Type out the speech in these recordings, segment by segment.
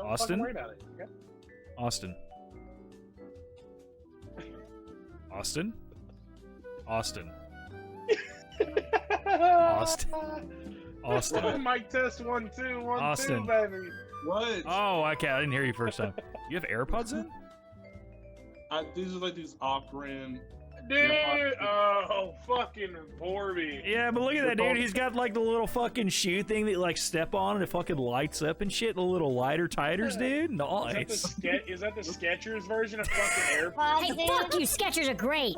Austin? Worry about it. Okay? Austin. Austin? Austin. Austin. Austin. Mic test 1 2 1 Austin. 2, baby. What? Oh, okay. I didn't hear you first time. You have AirPods in? These are like these off-brand. Dude, oh, fucking Borby. Yeah, but look at that, dude. He's got like the little fucking shoe thing that you like step on and it fucking lights up and shit. The little lighter titers, dude. Nice. Is that the Skechers version of fucking AirPods? Hey, fuck you, Skechers are great.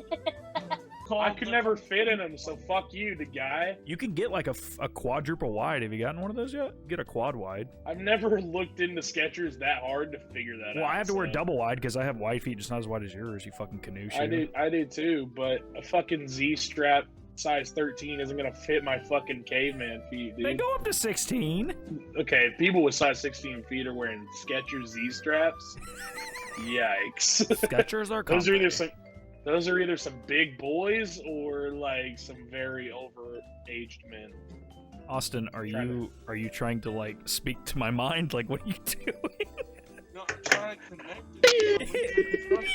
I could never fit in them, so fuck you, the guy. You can get like a quadruple wide. Have you gotten one of those yet? Get a quad wide. I've never looked into Skechers that hard to figure that out. Well, I have to wear double wide because I have wide feet, just not as wide as yours. You fucking canoe shoe. I do too, but a fucking Z strap size 13 isn't gonna fit my fucking caveman feet, dude. They go up to 16. Okay, people with size 16 feet are wearing Skechers Z straps. Yikes. Skechers are comfy. Those are either some big boys or like some very over-aged men. Austin, are you trying to like speak to my mind? Like, what are you doing? No, I'm trying to connect it.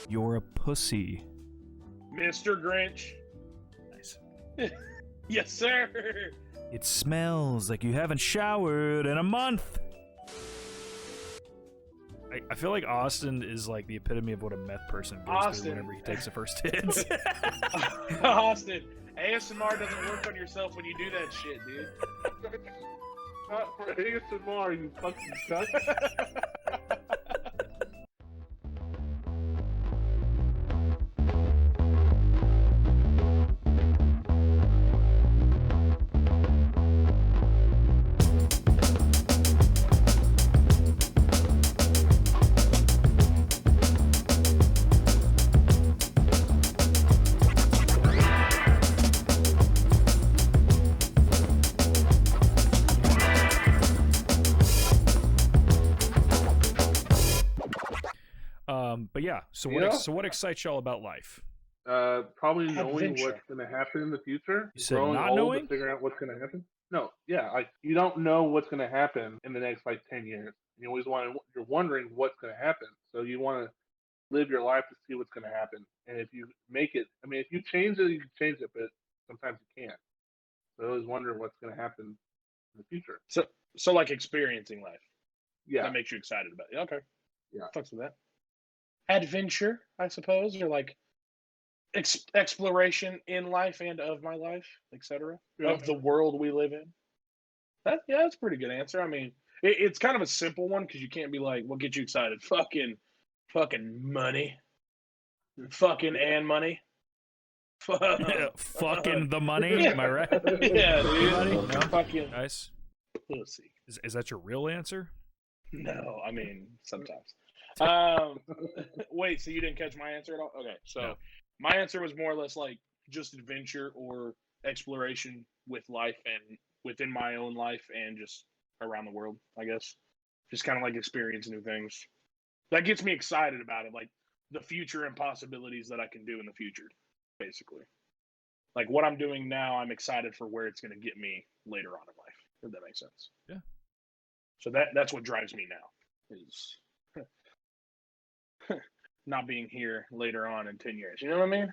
You're a pussy. Mr. Grinch. Nice. Yes, sir. It smells like you haven't showered in a month. I feel like Austin is like the epitome of what a meth person goes through whenever he takes the first hits. Austin, ASMR doesn't work on yourself when you do that shit, dude. Not for ASMR, you fucking cunt. But yeah, so what excites y'all about life? Probably knowing Adventure. what's going to happen in the future. You said Growing not old knowing? and figuring out what's going to happen. No, yeah, like you don't know what's going to happen in the next like 10 years. You always you're wondering what's going to happen. So you want to live your life to see what's going to happen. And if you make it, I mean, if you change it, you can change it, but sometimes you can't. So I always wonder what's going to happen in the future. So like experiencing life. Yeah, That makes you excited about it. Okay. Yeah. Fucks with that. Adventure, I suppose, or like exploration in life and of my life, etc. Of the world we live in. That's a pretty good answer. I mean, it's kind of a simple one because you can't be like, what gets you excited? Fucking money. Fucking and money. Fucking the money, am I right? Yeah, dude. Money? No? Fucking Nice. pussy. Is that your real answer? No, I mean sometimes. Wait, so you didn't catch my answer at all? Okay, so No. my answer was more or less like just adventure or exploration with life and within my own life and just around the world, I guess. Just kind of like experience new things. That gets me excited about it, like the future and possibilities that I can do in the future, basically. Like what I'm doing now, I'm excited for where it's going to get me later on in life, if that makes sense. Yeah. So that's what drives me now, is not being here later on in 10 years. You know what I mean?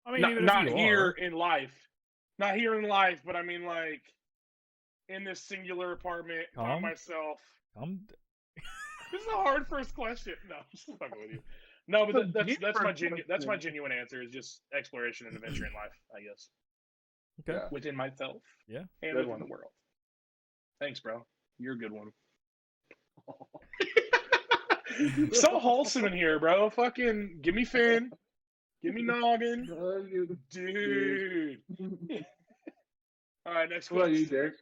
I mean, even Not if you here are. in life. Not here in life, but I mean like in this singular apartment by myself. This is a hard first question. No, I'm just fucking with you. No, but that's my genuine answer, is just exploration and adventure in life, I guess. Okay. Yeah. Within myself. Yeah. And Good within one. the world. Thanks, bro. You're a good one. So wholesome in here, bro. Fucking give me Finn. Give me Noggin. Dude. All right, next What about you, question. Derek?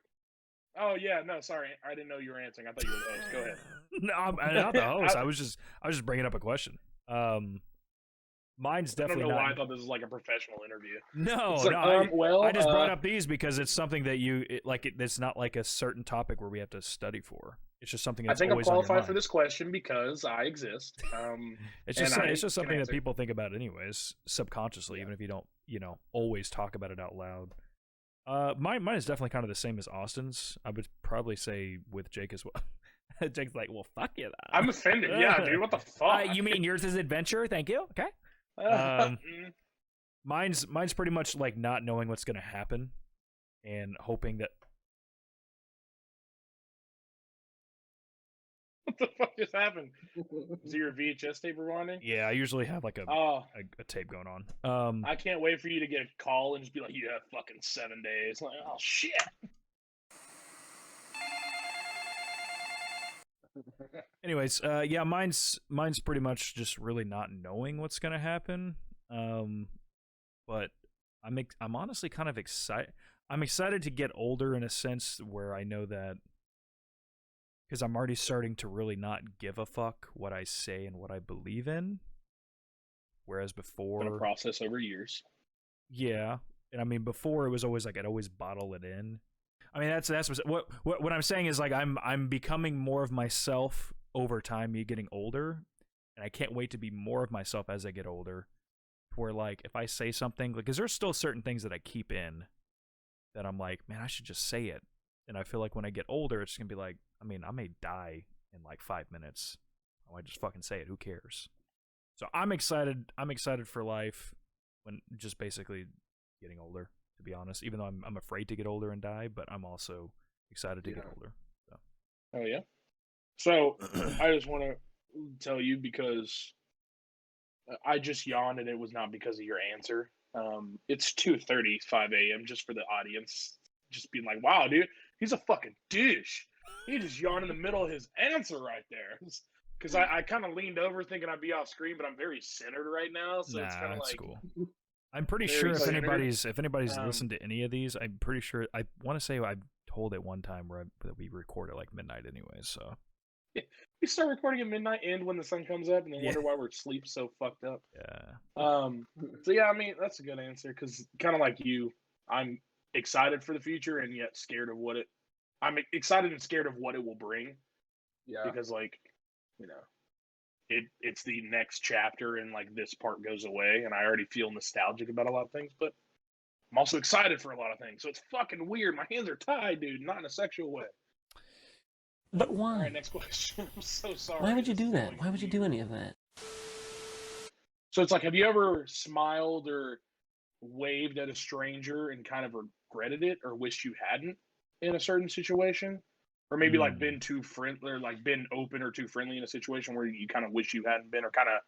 Oh yeah, no, sorry. I didn't know you were answering. I thought you were the host. Go ahead. No, I'm not the host. I was just bringing up a question. Mine's I don't definitely know why I not. thought this was like a professional interview. No, It's like, no. I just brought up these because it's something that it's not like a certain topic where we have to study for. It's just something I that's think I'm always on your qualified for mind. this question because I exist. It's just and I it's just can something that answer. people think about anyways, subconsciously, even if you don't always talk about it out loud. Mine is definitely kind of the same as Austin's. I would probably say with Jake as well. Jake's like, well, fuck you. I'm offended. Yeah, dude. What the fuck? You mean yours is adventure? Thank you. Okay. Mine's pretty much like not knowing what's gonna happen and hoping that. What the fuck just happened? Is it your VHS tape rewinding? Yeah, I usually have like a tape going on. I can't wait for you to get a call and just be like, "You have fucking 7 days." Like, oh shit. Anyways, yeah, mine's pretty much just really not knowing what's gonna happen. But I'm honestly kind of excited. I'm excited to get older in a sense where I know that, because I'm already starting to really not give a fuck what I say and what I believe in. Whereas before, Been a process over years. yeah, and I mean before it was always like I'd always bottle it in. I mean that's what I'm saying is like I'm becoming more of myself over time, me getting older, and I can't wait to be more of myself as I get older. Where like if I say something, because there's still certain things that I keep in that I'm like, man, I should just say it. And I feel like when I get older, it's gonna be like, I mean, I may die in like 5 minutes. I might just fucking say it. Who cares? So I'm excited. I'm excited for life when just basically getting older. To be honest, even though I'm afraid to get older and die, but I'm also excited to get older. So. Oh yeah. So I just want to tell you because I just yawned and it was not because of your answer. It's 2:35 a.m. just for the audience, just being like, "Wow, dude, he's a fucking douche." He just yawned in the middle of his answer right there. Because I kind of leaned over thinking I'd be off screen, but I'm very centered right now, so it's kind of like. Cool. I'm pretty sure if anybody's listened to any of these, I'm pretty sure I want to say I've told it one time that we record at like midnight anyway. So yeah, we start recording at midnight, end when the sun comes up, and then wonder why we're asleep so fucked up. Yeah. So yeah, I mean that's a good answer because kind of like you, I'm excited for the future and yet scared of what it. I'm excited and scared of what it will bring. Yeah. Because like, you know. It's the next chapter and like this part goes away and I already feel nostalgic about a lot of things, but I'm also excited for a lot of things. So it's fucking weird. My hands are tied, dude, not in a sexual way. But why? All right, next question. I'm so sorry. Why would you do that? Why would you do any of that? So it's like, have you ever smiled or waved at a stranger and kind of regretted it or wished you hadn't in a certain situation? Or maybe like been too friendly, or like been open or too friendly in a situation where you kind of wish you hadn't been, or kind of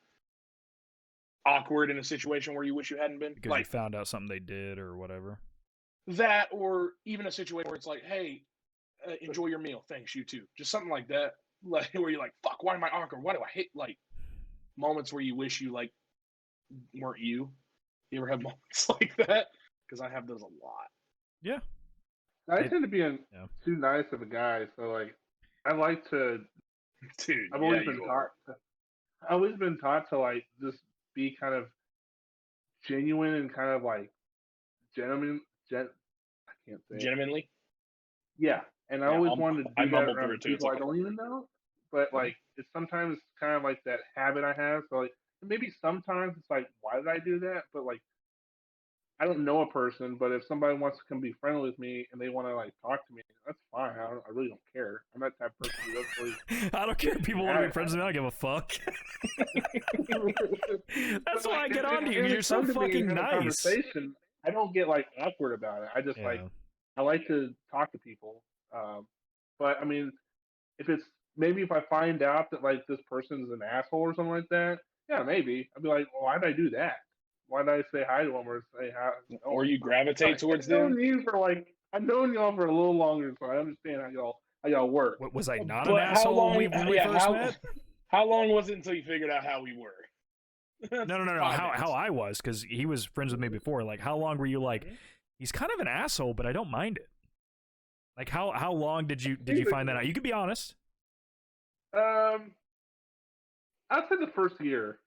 awkward in a situation where you wish you hadn't been. Because like, you found out something they did or whatever. That, or even a situation where it's like, hey, enjoy your meal. Thanks, you too. Just something like that. Like where you're like, fuck, why am I awkward? Why do I hate like moments where you wish you like weren't you? You ever have moments like that? Because I have those a lot. Yeah. I tend to be too nice of a guy, so like I like to. Dude, I've always been taught to like just be kind of genuine and kind of like gentlemanly. Yeah, and I always wanted to do that around people I don't even know. But like it's sometimes kind of like that habit I have. So like maybe sometimes it's like, why did I do that? But like. I don't know a person, but if somebody wants to come be friendly with me and they want to like talk to me, that's fine. I really don't care. I'm not that person who doesn't really. I don't care if people want to be friends with me. I don't give a fuck. That's why I get on to you. You're so fucking nice. I don't get like awkward about it. I just like I like to talk to people. But I mean, if I find out that like this person's an asshole or something like that, yeah, maybe I'd be like, well, why did I do that? Why did I say hi to them or say hi? Or you gravitate towards them? I've known y'all for a little longer, so I understand how y'all work. What, was I not an asshole when we first met? How long was it until you figured out how we were? No. How I was, because he was friends with me before. Like, how long were you like, he's kind of an asshole, but I don't mind it? Like, how long did you find that out? You could be honest. I'd say the first year.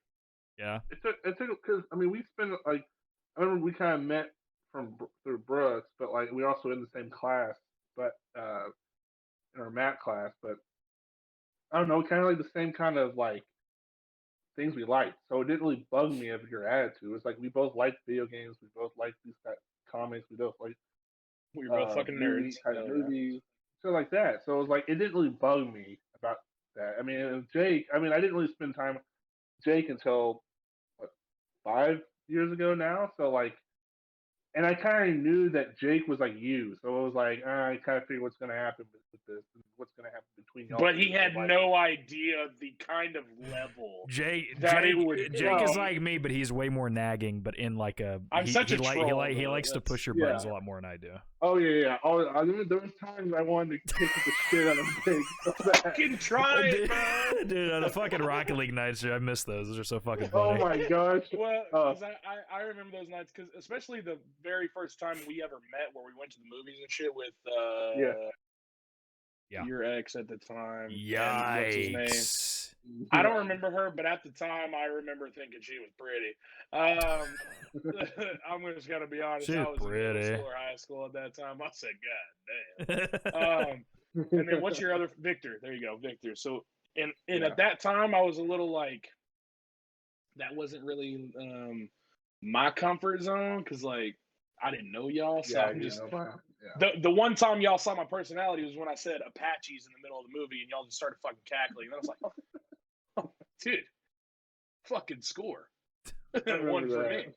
Yeah. It took because I mean we spent like I remember we kind of met through Brooks, but like we were also in the same class, but in our math class. But I don't know, kind of like the same kind of like things we liked. So it didn't really bug me of your attitude. It's like we both liked video games. We both liked these comics. We both liked We were both fucking nerds. kind of movies, shit like that. So it was like it didn't really bug me about that. I mean, and Jake. I mean, I didn't really spend time with Jake until what, 5 years ago now. So like, and I kind of knew that Jake was like you. So it was like I kind of figured what's going to happen with this, and what's going to happen between y'all. But he two. had So, like, no idea the kind of level Jake that it would Jake go. is like me, but he's way more nagging. But in like a I'm such a troll, he though. likes to That's- push your yeah. buttons a lot more than I do. oh yeah. Oh, there was times I wanted to kick the shit out of Jake. So bad. Fucking try it, bro. Dude, the fucking Rocket League nights, I miss those. Those are so fucking Oh funny. my gosh. Well, 'cause I remember those nights, because especially the very first time we ever met, where we went to the movies and shit with Yeah. your ex at the time. and what's his name? Yikes. I don't remember her, but at the time, I remember thinking she was pretty. I'm just gonna be honest. She's I was in pretty. middle school or high school at that time. I said, "God damn." And then what's your other Victor? There you go, Victor. So, and Yeah. at that time, I was a little like, that wasn't really my comfort zone, because like I didn't know y'all, so I'm just. The one time y'all saw my personality was when I said Apaches in the middle of the movie, and y'all just started fucking cackling. And I was like, oh, dude, fucking score. One for me.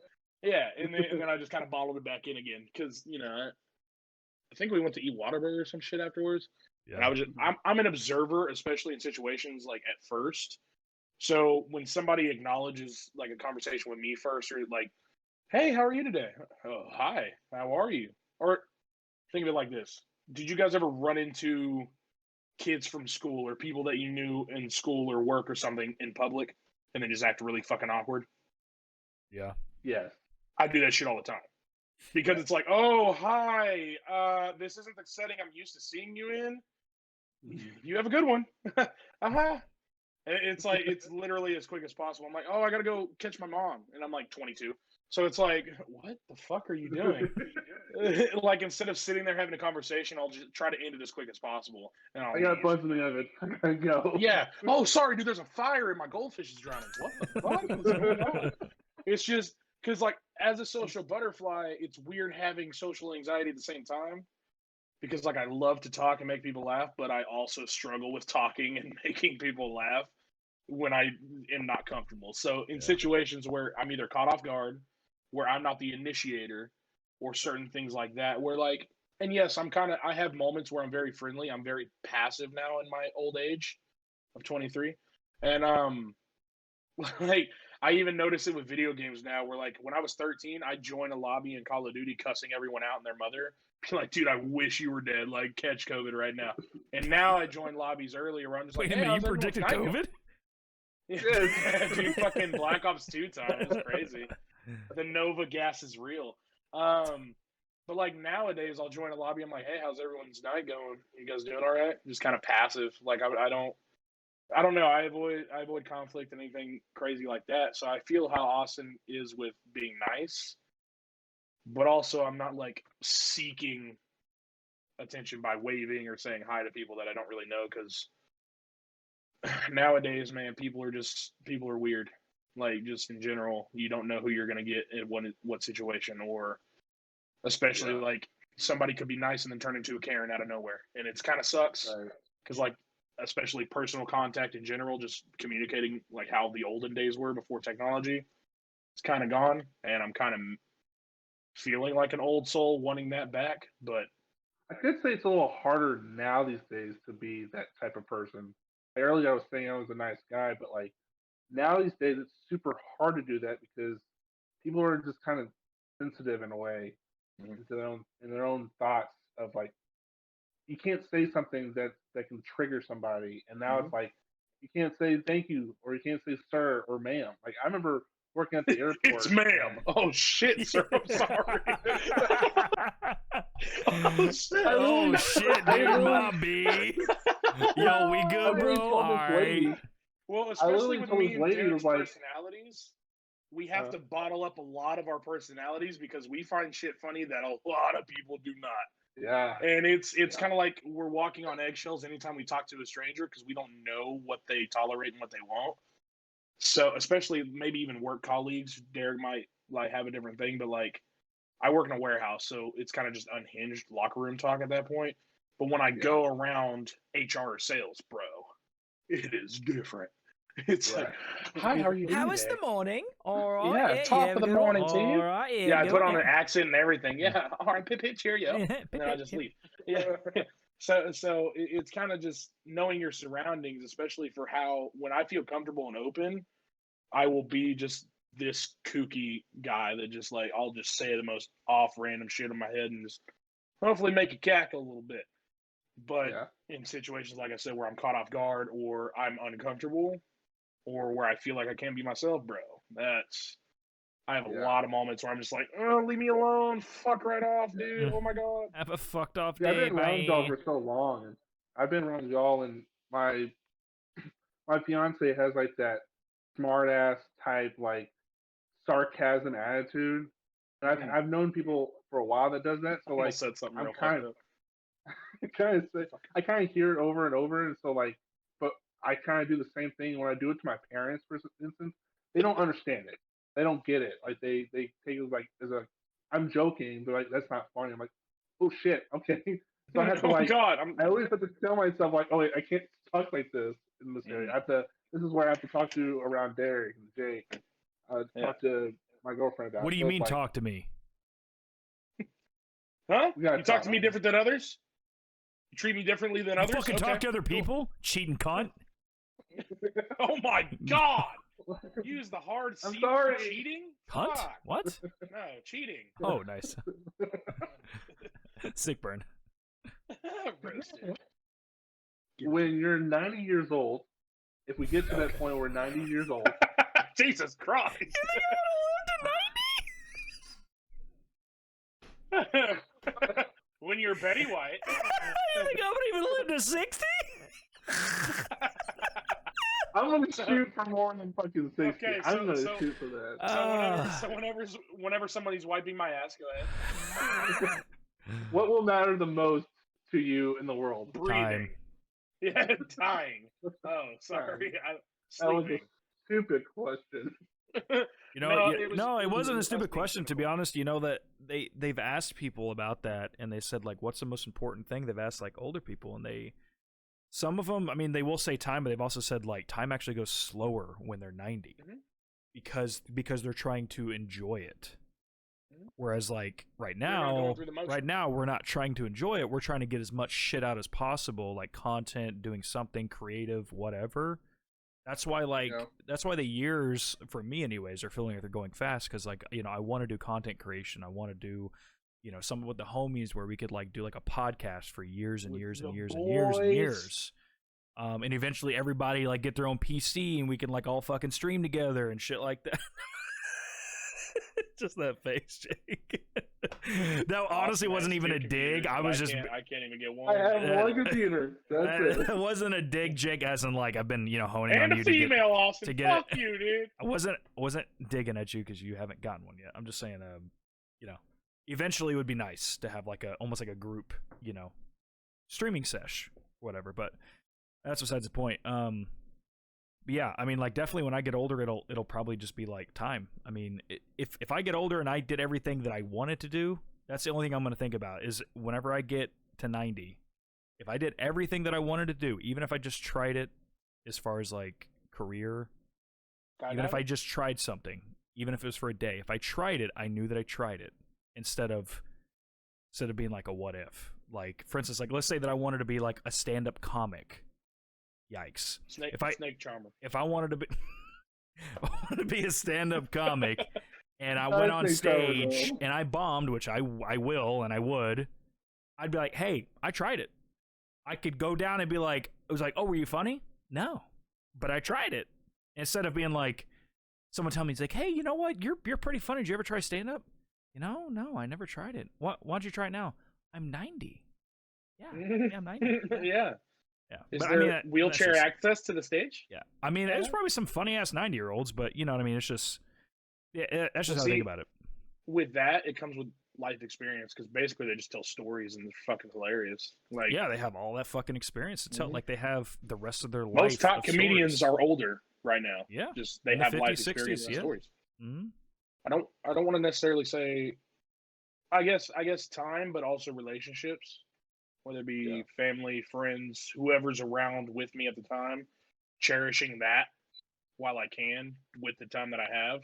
Yeah, and then I just kind of bottled it back in again, because, you know, I think we went to eat Whataburger or some shit afterwards. Yeah. And I was I'm an observer, especially in situations like at first. So when somebody acknowledges like a conversation with me first, or like, hey, how are you today? Oh, hi, how are you? Or think of it like this. Did you guys ever run into kids from school or people that you knew in school or work or something in public and then just act really fucking awkward? Yeah. Yes. I do that shit all the time. Because it's like, oh, hi, this isn't the setting I'm used to seeing you in. You have a good one. Uh-huh. It's like, it's literally as quick as possible. I'm like, oh, I gotta go catch my mom. And I'm like 22. So it's like, what the fuck are you doing? Like, instead of sitting there having a conversation, I'll just try to end it as quick as possible. And I got a bunch of the oven. I gotta go. Yeah. Oh, sorry, dude. There's a fire and my goldfish is drowning. What the fuck is going on? It's just because, like, as a social butterfly, it's weird having social anxiety at the same time. Because, like, I love to talk and make people laugh, but I also struggle with talking and making people laugh when I am not comfortable. So in situations where I'm either caught off guard, where I'm not the initiator, or certain things like that, where like, and yes, I have moments where I'm very friendly. I'm very passive now in my old age of 23. And like, I even notice it with video games now, where like when I was 13, I'd join a lobby in Call of Duty cussing everyone out and their mother. Be like, dude, I wish you were dead. Like, catch COVID right now. And now I join lobbies earlier where I'm just Wait like, a hey, minute, you predicted COVID? Yeah, dude, fucking Black Ops 2 time. It's crazy. The Nova gas is real. But like nowadays, I'll join a lobby. I'm like, hey, how's everyone's night going? You guys doing all right? Just kind of passive. Like I don't know. I avoid conflict and anything crazy like that. So I feel how Austin is with being nice, but also I'm not like seeking attention by waving or saying hi to people that I don't really know, because nowadays, man, people are weird. Like, just in general, you don't know who you're gonna get in what situation, or especially like somebody could be nice and then turn into a Karen out of nowhere, and it's kind of sucks because like, especially personal contact in general, just communicating like how the olden days were before technology, it's kind of gone, and I'm kind of feeling like an old soul wanting that back. But I could say it's a little harder now these days to be that type of person. Earlier I was saying I was a nice guy, but like now these days it's super hard to do that because people are just kind of sensitive in a way into their own thoughts of like, you can't say something that can trigger somebody, and now it's like you can't say thank you, or you can't say sir or ma'am. Like I remember working at the airport. It's ma'am. Oh shit, sir. I'm sorry. Oh shit. Oh shit, dude, my B. Yo, we good, bro? All right. Well, especially with me and Derek's like, personalities, we have to bottle up a lot of our personalities because we find shit funny that a lot of people do not. Yeah. And it's kind of like we're walking on eggshells anytime we talk to a stranger because we don't know what they tolerate and what they won't. So especially maybe even work colleagues, Derek might like have a different thing, but like I work in a warehouse, so it's kind of just unhinged locker room talk at that point. But when I go around HR or sales, bro, it is different. It's like, hi, how are you doing How was today? the morning? All right. Yeah, top of the morning to you. All right. Yeah, I go put on on an accent and everything. Yeah, all right, pip, cheerio. it. And then I just leave. Yeah. So it's kind of just knowing your surroundings, especially for how when I feel comfortable and open, I will be just this kooky guy that just like I'll just say the most off random shit in my head and just hopefully make you cackle a little bit. But in situations like I said where I'm caught off guard or I'm uncomfortable or where I feel like I can't be myself, bro, I have a lot of moments where I'm just like, oh, leave me alone, fuck right off, dude. Oh my god. Have a fucked off Yeah, I've day. been around y'all Bye. for so long, and I've been around y'all, and my fiance has like that smart ass type like sarcasm attitude, and I've known people for a while that does that. So like, said something I'm real kind fucked of I kind of hear it over and over, and so like, but I kind of do the same thing when I do it to my parents, for instance. They don't understand it. They don't get it. Like they take it like as a I'm joking, but like that's not funny. I'm like, oh shit, okay. So I have to oh like god, I always have to tell myself like, oh wait, I can't talk like this in this area. I have to. This is where I have to talk to around Derek and Jake. Talk to my girlfriend about. What do you So mean, it's like, talk to me? huh? We gotta You talk to talk. me different than others? You treat me differently than You others? fucking Okay, talk to other cool. people? Cheating cunt. Oh my god! Use the hard I'm C sorry. for cheating? Cunt? Fuck. What? No, cheating. Oh, nice. Sick burn. Roasted. When you're 90 years old, if we get to that point where we're 90 years old, Jesus Christ. When you're Betty White. You think I'm gonna even live to 60? I'm gonna shoot for more than fucking 60. Okay, I'm gonna so- shoot for that. Whenever somebody's wiping my ass, go ahead. What will matter the most to you in the world? Breathing. Time. Yeah, dying. Oh, sorry. That was a Sleeping. stupid question. You know, it wasn't a stupid question, to be honest. You know that they've asked people about that, and they said like, "What's the most important thing?" They've asked like older people, and some of them, I mean, they will say time, but they've also said like time actually goes slower when they're 90 because they're trying to enjoy it. Whereas like right now we're not trying to enjoy it. We're trying to get as much shit out as possible, like content, doing something creative, whatever. That's why that's why the years for me anyways are feeling like they're going fast, because like, you know, I want to do content creation. I want to do, you know, some with the homies where we could like do like a podcast for years and years and years and years and years. And eventually everybody like get their own PC and we can like all fucking stream together and shit like that. Just that face, Jake. That honestly wasn't even a dig. I was just. I can't even get one. I have one computer. That's it. It wasn't a dig, Jake, as in like I've been, you know, honing And on a you female, Austin. to get Fuck it. you, dude. I wasn't digging at you because you haven't gotten one yet. I'm just saying, you know, eventually it would be nice to have like almost like a group, you know, streaming sesh, whatever. But that's besides the point. But yeah, I mean, like definitely when I get older, it'll probably just be like time. I mean, if I get older and I did everything that I wanted to do, that's the only thing I'm going to think about is whenever I get to 90, if I did everything that I wanted to do, even if I just tried it as far as like career, even if I just tried something, even if it was for a day, if I tried it, I knew that I tried it instead of being like a what if. Like, for instance, like let's say that I wanted to be like a stand-up comic. Yikes. Snake charmer. If I wanted to be a stand-up comic and I went on stage and I bombed, which I will and I would, I'd be like, hey, I tried it. I could go down and be like, it was like, oh, were you funny? No, but I tried it. Instead of being like, someone tell me, it's like, hey, you know what? You're pretty funny. Did you ever try stand-up? You know, no, I never tried it. Why don't you try it now? I'm 90. Yeah, I'm 90. Yeah. Yeah. Is But, there I mean, wheelchair access to the stage? Yeah. I mean, there's probably some funny-ass 90-year-olds, but you know what I mean? It's just, yeah, that's just how I think about it. With that, it comes with life experience, because basically they just tell stories and they're fucking hilarious. Like, yeah, they have all that fucking experience to tell. Like, they have the rest of their life. most top of comedians stories. are older. right now. Yeah. Just they In the have 50s, life 60s, experience and yeah. stories. Mm-hmm. I don't want to necessarily say. I guess time, but also relationships, whether it be family, friends, whoever's around with me at the time, cherishing that while I can with the time that I have.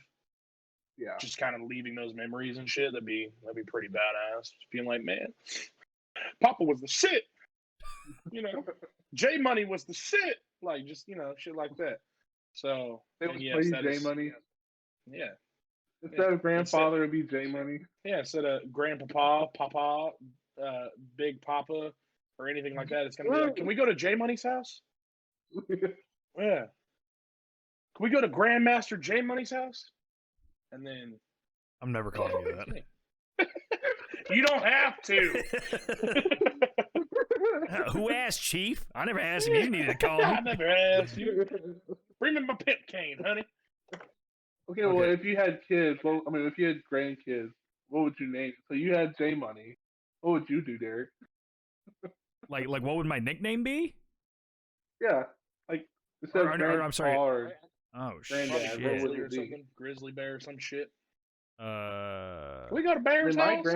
Yeah. Just kind of leaving those memories and shit. That'd be pretty badass. Just being like, man, Papa was the shit. You know, J Money was the shit. Like just shit like that. So They and would yes, play you that J is Money. yeah. Instead of grandfather, it'd be J Money. Yeah, instead of grandpapa, papa, big papa, or anything like that, it's gonna be like, can we go to J Money's house? Yeah. Can we go to Grandmaster J Money's house? And then I'm never calling you that. you don't have to. Who asked, Chief? I never asked him. You needed to call me. I never asked you. Bring me my pimp cane, honey. Okay, well, if you had kids, well, I mean, if you had grandkids, what would you name? So you had J Money. What would you do, Derek? Like what would my nickname be? Yeah, like instead of I'm sorry. or Oh Granddad, shit. what would Grizzly it or be? something, grizzly bear or some shit. Uh, Can we go to Bear's house?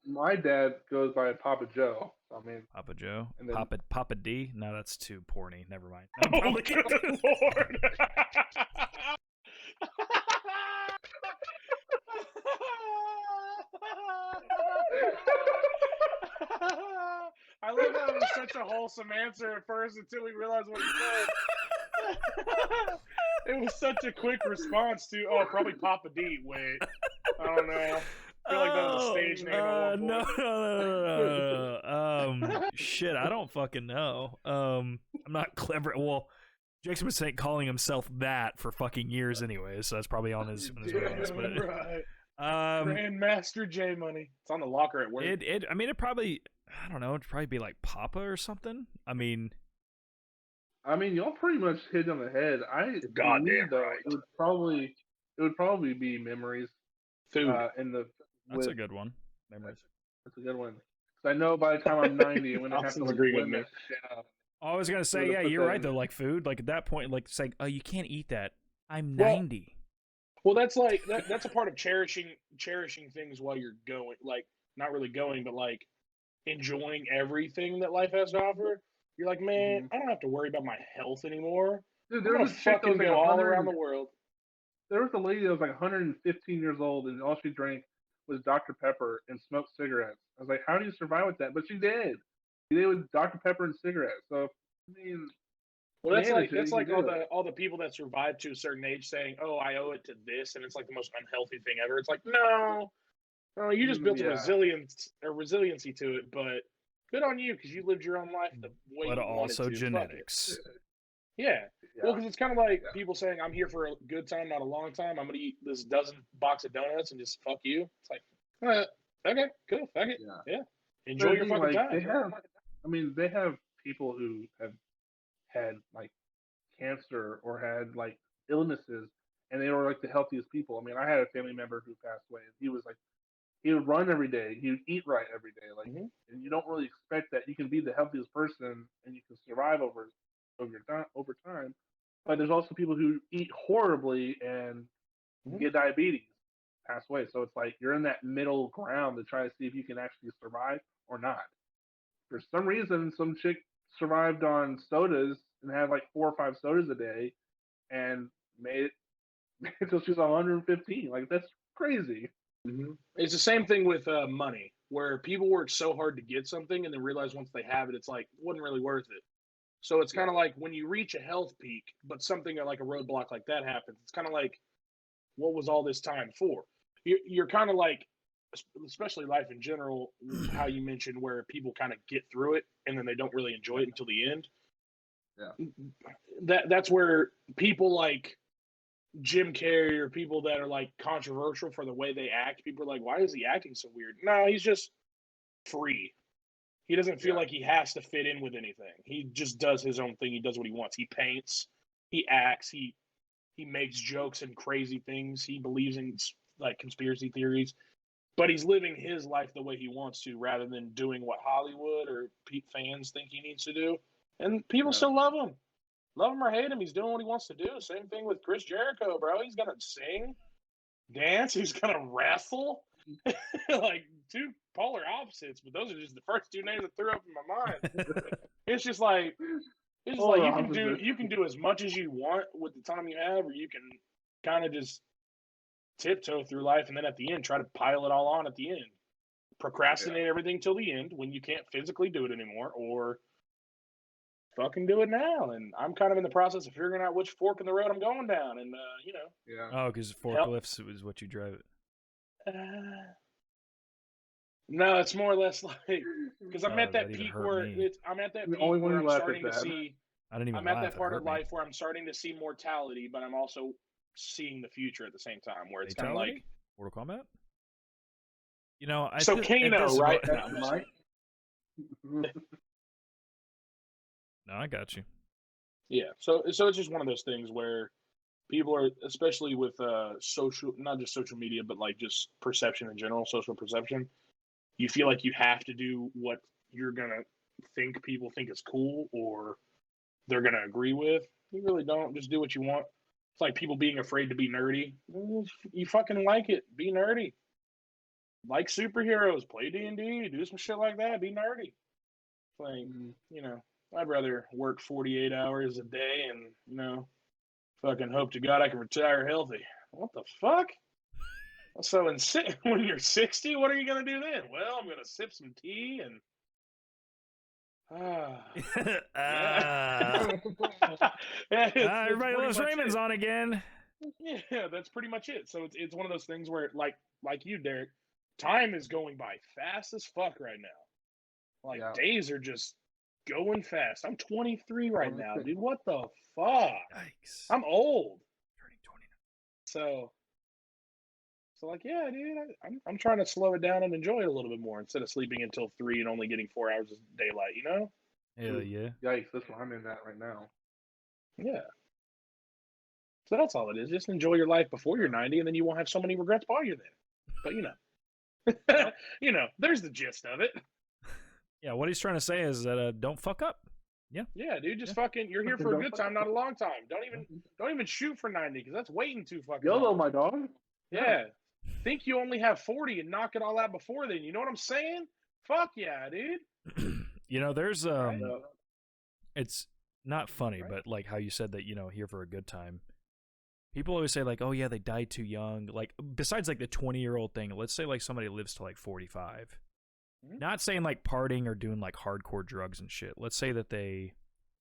My dad goes by Papa Joe. I mean, Papa Joe, and then, Papa D. No, that's too porny. Never mind. Oh, good lord! I love how it was such a wholesome answer at first until we realized what he said. It was such a quick response to, oh, probably Papa D. Wait, I don't know. I feel like that was a stage name at one point. No. Shit, I don't fucking know. I'm not clever. Well, Jake's been calling himself that for fucking years anyway, so that's probably on his wings. But Right. Grandmaster J Money. It's on the locker at work. I mean, it probably, I don't know, it'd probably be like Papa or something. I mean, y'all pretty much hit on the head. Goddamn though, right. it would probably be memories. Food. That's a good one. Memories. That's a good one. Because I know by the time I'm 90, I'm gonna have to Austin's like agreeing with blend me. that shit up. I was gonna say, yeah, you're right though. Like food, like at that point, like saying, "Oh, you can't eat that." I'm 90. Well, that's like that's a part of cherishing things while you're going, like not really going, but like enjoying everything that life has to offer. You're like, man, I don't have to worry about my health anymore. Dude, I'm gonna fucking go all around the world. There was a lady that was like 115 years old, and all she drank was Dr. Pepper and smoked cigarettes. I was like, how do you survive with that? But she did. She did with Dr. Pepper and cigarettes. So I mean, well, that's like all the people that survive to a certain age saying, "Oh, I owe it to this," and it's like the most unhealthy thing ever. It's like, no, you just built a resiliency to it, but good on you because you lived your own life the way But you wanted also to. genetics. Yeah. Well, because it's kind of like people saying, "I'm here for a good time, not a long time. I'm gonna eat this dozen box of donuts and just fuck you." It's like, okay, cool, fuck it, yeah. Enjoy your fucking time. They have people who have had like cancer or had like illnesses, and they were like the healthiest people. I mean, I had a family member who passed away, and he was like, he would run every day, he would eat right every day, like, and you don't really expect that you can be the healthiest person and you can survive over time. But there's also people who eat horribly and get diabetes, pass away. So it's like you're in that middle ground to try to see if you can actually survive or not. For some reason, some chick survived on sodas and had like 4 or 5 sodas a day and made it until she was 115. Like, that's crazy. It's the same thing with money, where people work so hard to get something and then realize once they have it, it's like, it wasn't really worth it. So it's kind of like when you reach a health peak, but something like a roadblock like that happens, it's kind of like, what was all this time for? You're kind of like, especially life in general, how you mentioned where people kind of get through it and then they don't really enjoy it until the end. That's where people like Jim Carrey or people that are like controversial for the way they act, people are like, why is he acting so weird? No, he's just free. He doesn't feel like he has to fit in with anything. He just does his own thing. He does what he wants. He paints, he acts, he makes jokes and crazy things. He believes in like conspiracy theories, but he's living his life the way he wants to rather than doing what Hollywood or fans think he needs to do. And people still love him. Love him or hate him, he's doing what he wants to do. Same thing with Chris Jericho, bro. He's gonna sing, dance. He's gonna wrestle. Like two polar opposites, but those are just the first two names that threw up in my mind. It's just like you can do as much as you want with the time you have, or you can kind of just tiptoe through life, and then at the end try to pile it all on at the end. Procrastinate everything till the end when you can't physically do it anymore, or fucking do it now. And I'm kind of in the process of figuring out which fork in the road I'm going down, and you know. Yeah. Oh, because forklifts is what you drive it. No, it's more or less like because I'm at that even peak hurt where me. I'm at that The peak only one where who I'm laughed starting at to that. see. I didn't even I'm at laugh. that part It of hurt me. life where I'm starting to see mortality, but I'm also seeing the future at the same time. Where it's kind of Fatality? like Mortal Kombat. You know, so Kano, right? No, I got you. Yeah, so it's just one of those things where people are, especially with social, not just social media, but like just perception in general, social perception. You feel like you have to do what you're gonna think people think is cool, or they're gonna agree with. You really don't. Just do what you want. It's like people being afraid to be nerdy. You fucking like it. Be nerdy. Like superheroes. Play D&D. Do some shit like that. Be nerdy. Like, you know, I'd rather work 48 hours a day and, you know, fucking hope to God I can retire healthy. What the fuck? So when you're 60, what are you going to do then? Well, I'm going to sip some tea and... Everybody loves Raymond's on again. Yeah, that's pretty much it. So it's one of those things where, like you, Derek, time is going by fast as fuck right now. Like, days are just going fast. I'm 23 right now, dude. What the fuck? Yikes. I'm old. Turning 29. So like, yeah, dude, I'm trying to slow it down and enjoy it a little bit more instead of sleeping until 3 and only getting 4 hours of daylight, you know? Hell yeah. Yikes, that's what I'm in that right now. Yeah. So that's all it is. Just enjoy your life before you're 90, and then you won't have so many regrets while you're there. But, you know. You know, there's the gist of it. Yeah, what he's trying to say is that don't fuck up. Yeah. Yeah, dude, just fucking, you're here for a good time, not a long time. Don't even shoot for 90, because that's waiting too fucking YOLO, long. my dog. Yeah. Think you only have 40 and knock it all out before then. You know what I'm saying? Fuck yeah, dude. You know, there's Right? it's not funny, but like how you said that, you know, here for a good time. People always say like, oh yeah, they died too young. Like, besides like the 20-year-old thing, let's say like somebody lives to like 45. Mhm. Not saying like partying or doing like hardcore drugs and shit. Let's say that they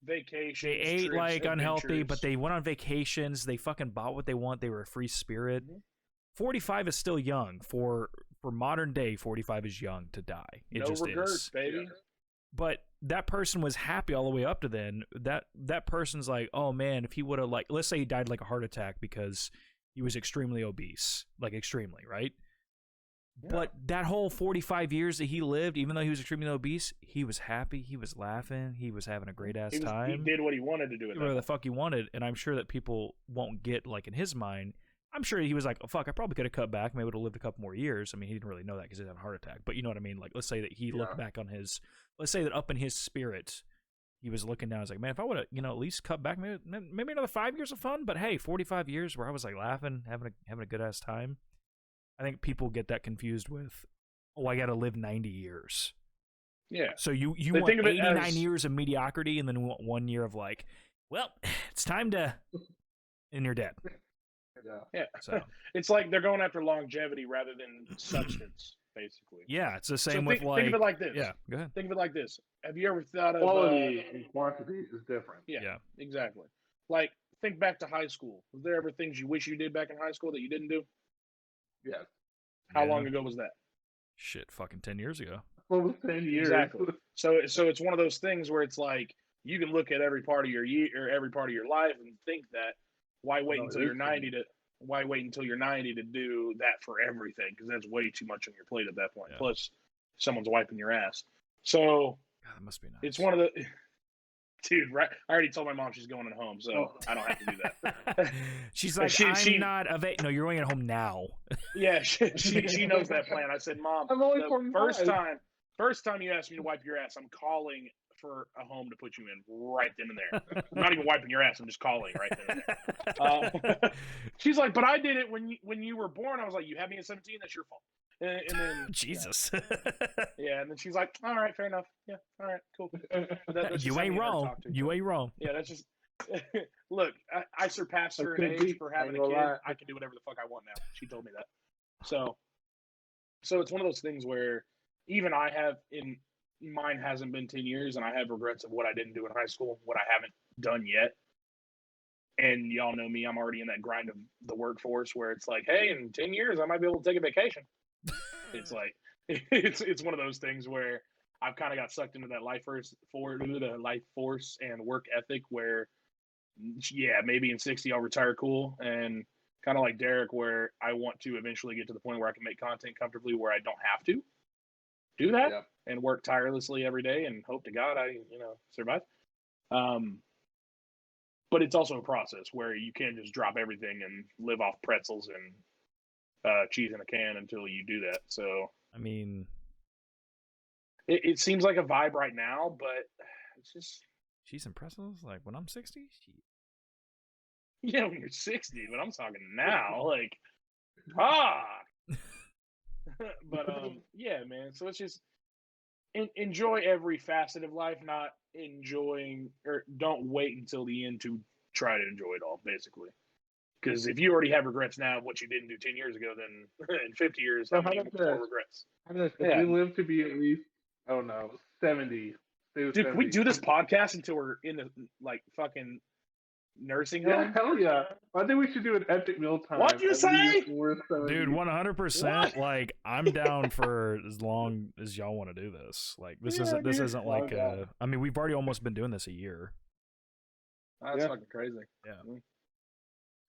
ate trips, like unhealthy, but adventures. they went on vacations. They fucking bought what they want. They were a free spirit. Mhm. 45 is still young for modern day. 45 is young to die. It No just regrets, is. baby. But that person was happy all the way up to then. That person's like, oh man, if he would have, like, let's say he died like a heart attack because he was extremely obese, like extremely, right? Yeah. But that whole 45 years that he lived, even though he was extremely obese, he was happy, he was laughing, he was having a great ass time. He did what he wanted to do. Whatever the fuck he wanted, and I'm sure that people won't get, like, in his mind. I'm sure he was like, oh, fuck, I probably could have cut back. Maybe would have lived a couple more years. I mean, he didn't really know that because he had a heart attack. But you know what I mean? Like, let's say that he looked back on his, let's say that up in his spirit, he was looking down. He's like, man, if I would have, you know, at least cut back, maybe another 5 years of fun. But hey, 45 years where I was like laughing, having a good ass time. I think people get that confused with, oh, I got to live 90 years. Yeah. So you want 89 years of mediocrity and then 1 year of like, well, it's time to, and you're dead. Yeah. So it's like they're going after longevity rather than substance, basically. Yeah, it's the same so with like. Think of it like this. Yeah, go ahead. Think of it like this. Have you ever thought of quality and quantity is different? Yeah, exactly. Like, think back to high school. Was there ever things you wish you did back in high school that you didn't do? Yes. How long ago was that? Shit, fucking 10 years ago. Almost 10 years. Exactly. So it's one of those things where it's like you can look at every part of your year or every part of your life and think that. Why wait until you're 90 to? Why wait until you're 90 to do that for everything? Because that's way too much on your plate at that point. Yeah. Plus, someone's wiping your ass. So God, that must be nice. It's one of the dude. Right? I already told my mom she's going at home, so I don't have to do that. She's like, I'm not no, you're going at home now. Yeah, she knows that plan. I said, Mom, I'm only the first time you asked me to wipe your ass, I'm calling for a home to put you in right then and there. I'm not even wiping your ass. I'm just calling right then and there. She's like, but I did it when you were born. I was like, you had me at 17. That's your fault. And then Jesus. yeah, and then she's like, all right, fair enough. Yeah, all right, cool. That's You just ain't how me and her wrong. talk to each You other. ain't wrong. Yeah, that's just look. I surpassed her in could age be. for having a Ain't kid. gonna lie. I can do whatever the fuck I want now. She told me that. So it's one of those things where even I have in mine hasn't been 10 years, and I have regrets of what I didn't do in high school, what I haven't done yet. And y'all know me, I'm already in that grind of the workforce where it's like, hey, in 10 years, I might be able to take a vacation. It's like, it's one of those things where I've kind of got sucked into that life force and work ethic where, yeah, maybe in 60 I'll retire cool. And kind of like Derek, where I want to eventually get to the point where I can make content comfortably where I don't have to do that Yep. and work tirelessly every day and hope to God I, survive. But it's also a process where you can't just drop everything and live off pretzels and cheese in a can until you do that. So I mean, it seems like a vibe right now, but it's just cheese and pretzels? Like, when I'm 60? when you're 60, but I'm talking now, like but yeah, man. So it's just enjoy every facet of life, not enjoying or don't wait until the end to try to enjoy it all, basically. Because if you already have regrets now of what you didn't do 10 years ago, then in 50 years, So how how many about more this? regrets? If Yeah. we live to be at least, I don't know, 70. Dude, can we do this podcast until we're in the fucking nursing home? Yeah, hell yeah. I think we should do an epic meal time. What'd you at say? least we're 70. Dude, 100%. What? Like, I'm down for as long as y'all want to do this. Like, this Yeah, isn't dude. like Oh, God. I mean, we've already almost been doing this a year. That's Yeah. fucking crazy. Yeah.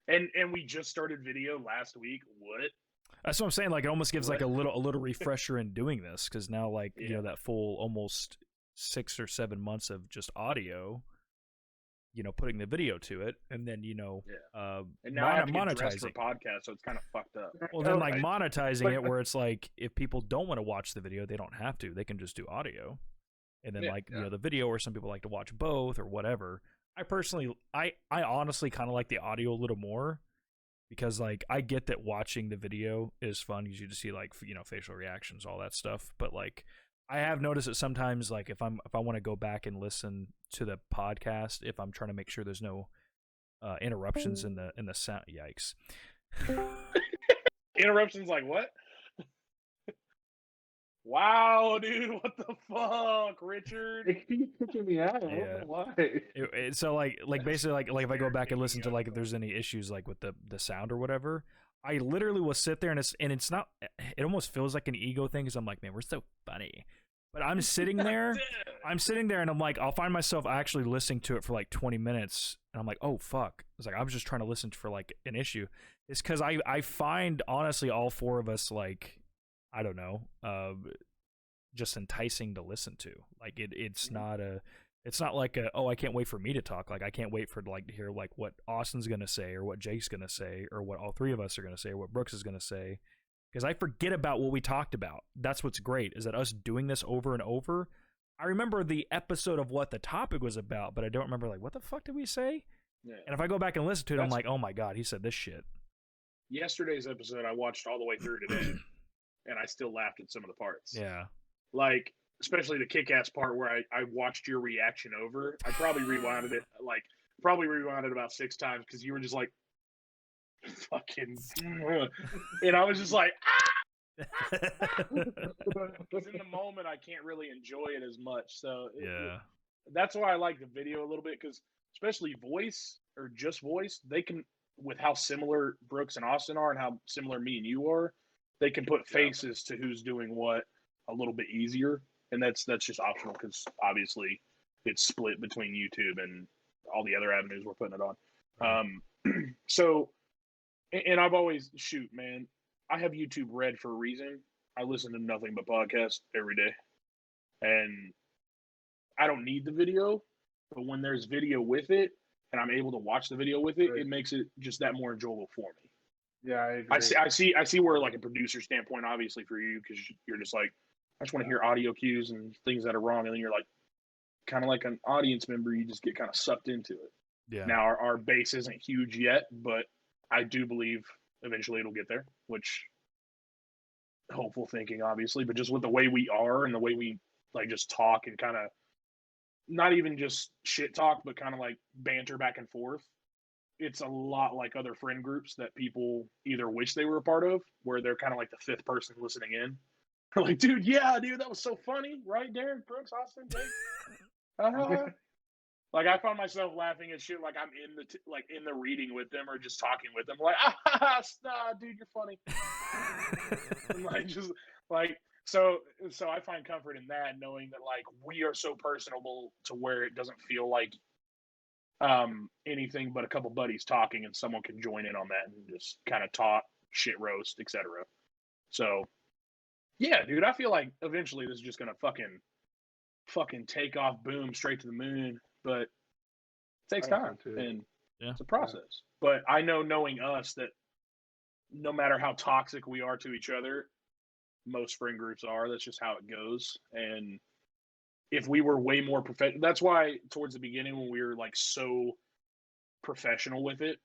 And we just started video last week. What? That's what I'm saying. Like, it almost gives like a What? little refresher in doing this, because now, like, Yeah. that full almost 6 or 7 months of just audio, putting the video to it, and then And now I have to get dressed for monetizing. podcast, so it's kind of fucked up. Well, then like Right. monetizing But- it, where it's like if people don't want to watch the video, they don't have to. They can just do audio, and then Yeah. the video, or some people like to watch both or whatever. I personally, I honestly kind of like the audio a little more, because like I get that watching the video is fun because you just see like facial reactions, all that stuff. But like I have noticed that sometimes, like if I want to go back and listen to the podcast, if I'm trying to make sure there's no interruptions in the sound. Yikes. Interruptions like what? Wow, dude, what the fuck, Richard? It keeps kicking me out. I don't Yeah. know why. So like basically like if I go back and listen to like if there's any issues like with the sound or whatever, I literally will sit there and it's not, it almost feels like an ego thing, because I'm like, man, we're so funny. But I'm sitting there and I'm like, I'll find myself actually listening to it for like 20 minutes, and I'm like, oh fuck. It's like I was just trying to listen for like an issue. It's because I find honestly all four of us, like, I don't know, just enticing to listen to. Like it's not like oh, I can't wait for me to talk. Like I can't wait for like to hear like what Austin's gonna say, or what Jake's gonna say, or what all three of us are gonna say, or what Brooks is gonna say, because I forget about what we talked about. That's what's great, is that us doing this over and over. I remember the episode of what the topic was about, but I don't remember like what the fuck did we say. Yeah. And if I go back and listen to it, I'm like, oh my god, he said this shit. Yesterday's episode I watched all the way through today, and I still laughed at some of the parts. Yeah. Like, especially the kick-ass part where I watched your reaction over. I probably rewinded it about 6 times, because you were just like, fucking, and I was just like, because in the moment I can't really enjoy it as much. So Yeah. that's why I like the video a little bit, because especially voice or just voice, they can, with how similar Brooks and Austin are and how similar me and you are, they can put faces to who's doing what a little bit easier. And that's just optional, because obviously it's split between YouTube and all the other avenues we're putting it on. So, and I've always, shoot, man, I have YouTube Red for a reason. I listen to nothing but podcasts every day, and I don't need the video, but when there's video with it and I'm able to watch the video with it, Right. it makes it just that more enjoyable for me. Yeah, I agree. I see where, like, a producer standpoint, obviously for you, because you're just like, I just want to hear audio cues and things that are wrong, and then you're like, kind of like an audience member, you just get kind of sucked into it. Yeah. Now our base isn't huge yet, but I do believe eventually it'll get there, which hopeful thinking, obviously, but just with the way we are and the way we like just talk and kind of not even just shit talk, but kind of like banter back and forth. It's a lot like other friend groups that people either wish they were a part of, where they're kind of like the fifth person listening in. They're like, dude, that was so funny, right, Darren, Brooks, Austin, Jake? Like I found myself laughing at shit like I'm in the reading with them or just talking with them. Like, nah, dude, you're funny. Like just like so I find comfort in that, knowing that like we are so personable to where it doesn't feel like anything but a couple buddies talking, and someone can join in on that and just kind of talk, shit roast, etc. So yeah, dude, I feel like eventually this is just gonna fucking take off, boom, straight to the moon. But it takes time, and it's a process. But I know, knowing us, that no matter how toxic we are to each other, most friend groups are. That's just how it goes. And if we were way more professional, that's why towards the beginning when we were like so professional with it,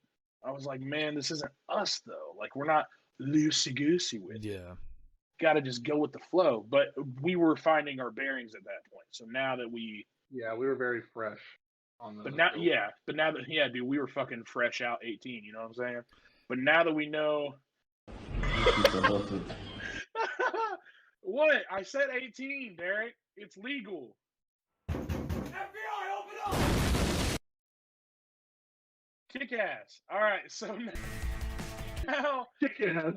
I was like, man, this isn't us though. Like we're not loosey goosey with it. Got to just go with the flow. But we were finding our bearings at that point. So now that we were very fresh on the. But now that dude, we were fucking fresh out 18. You know what I'm saying? But now that we know. What? I said 18, Derek. It's legal. FBI, open up! Kick ass. All right, so now. Kick ass.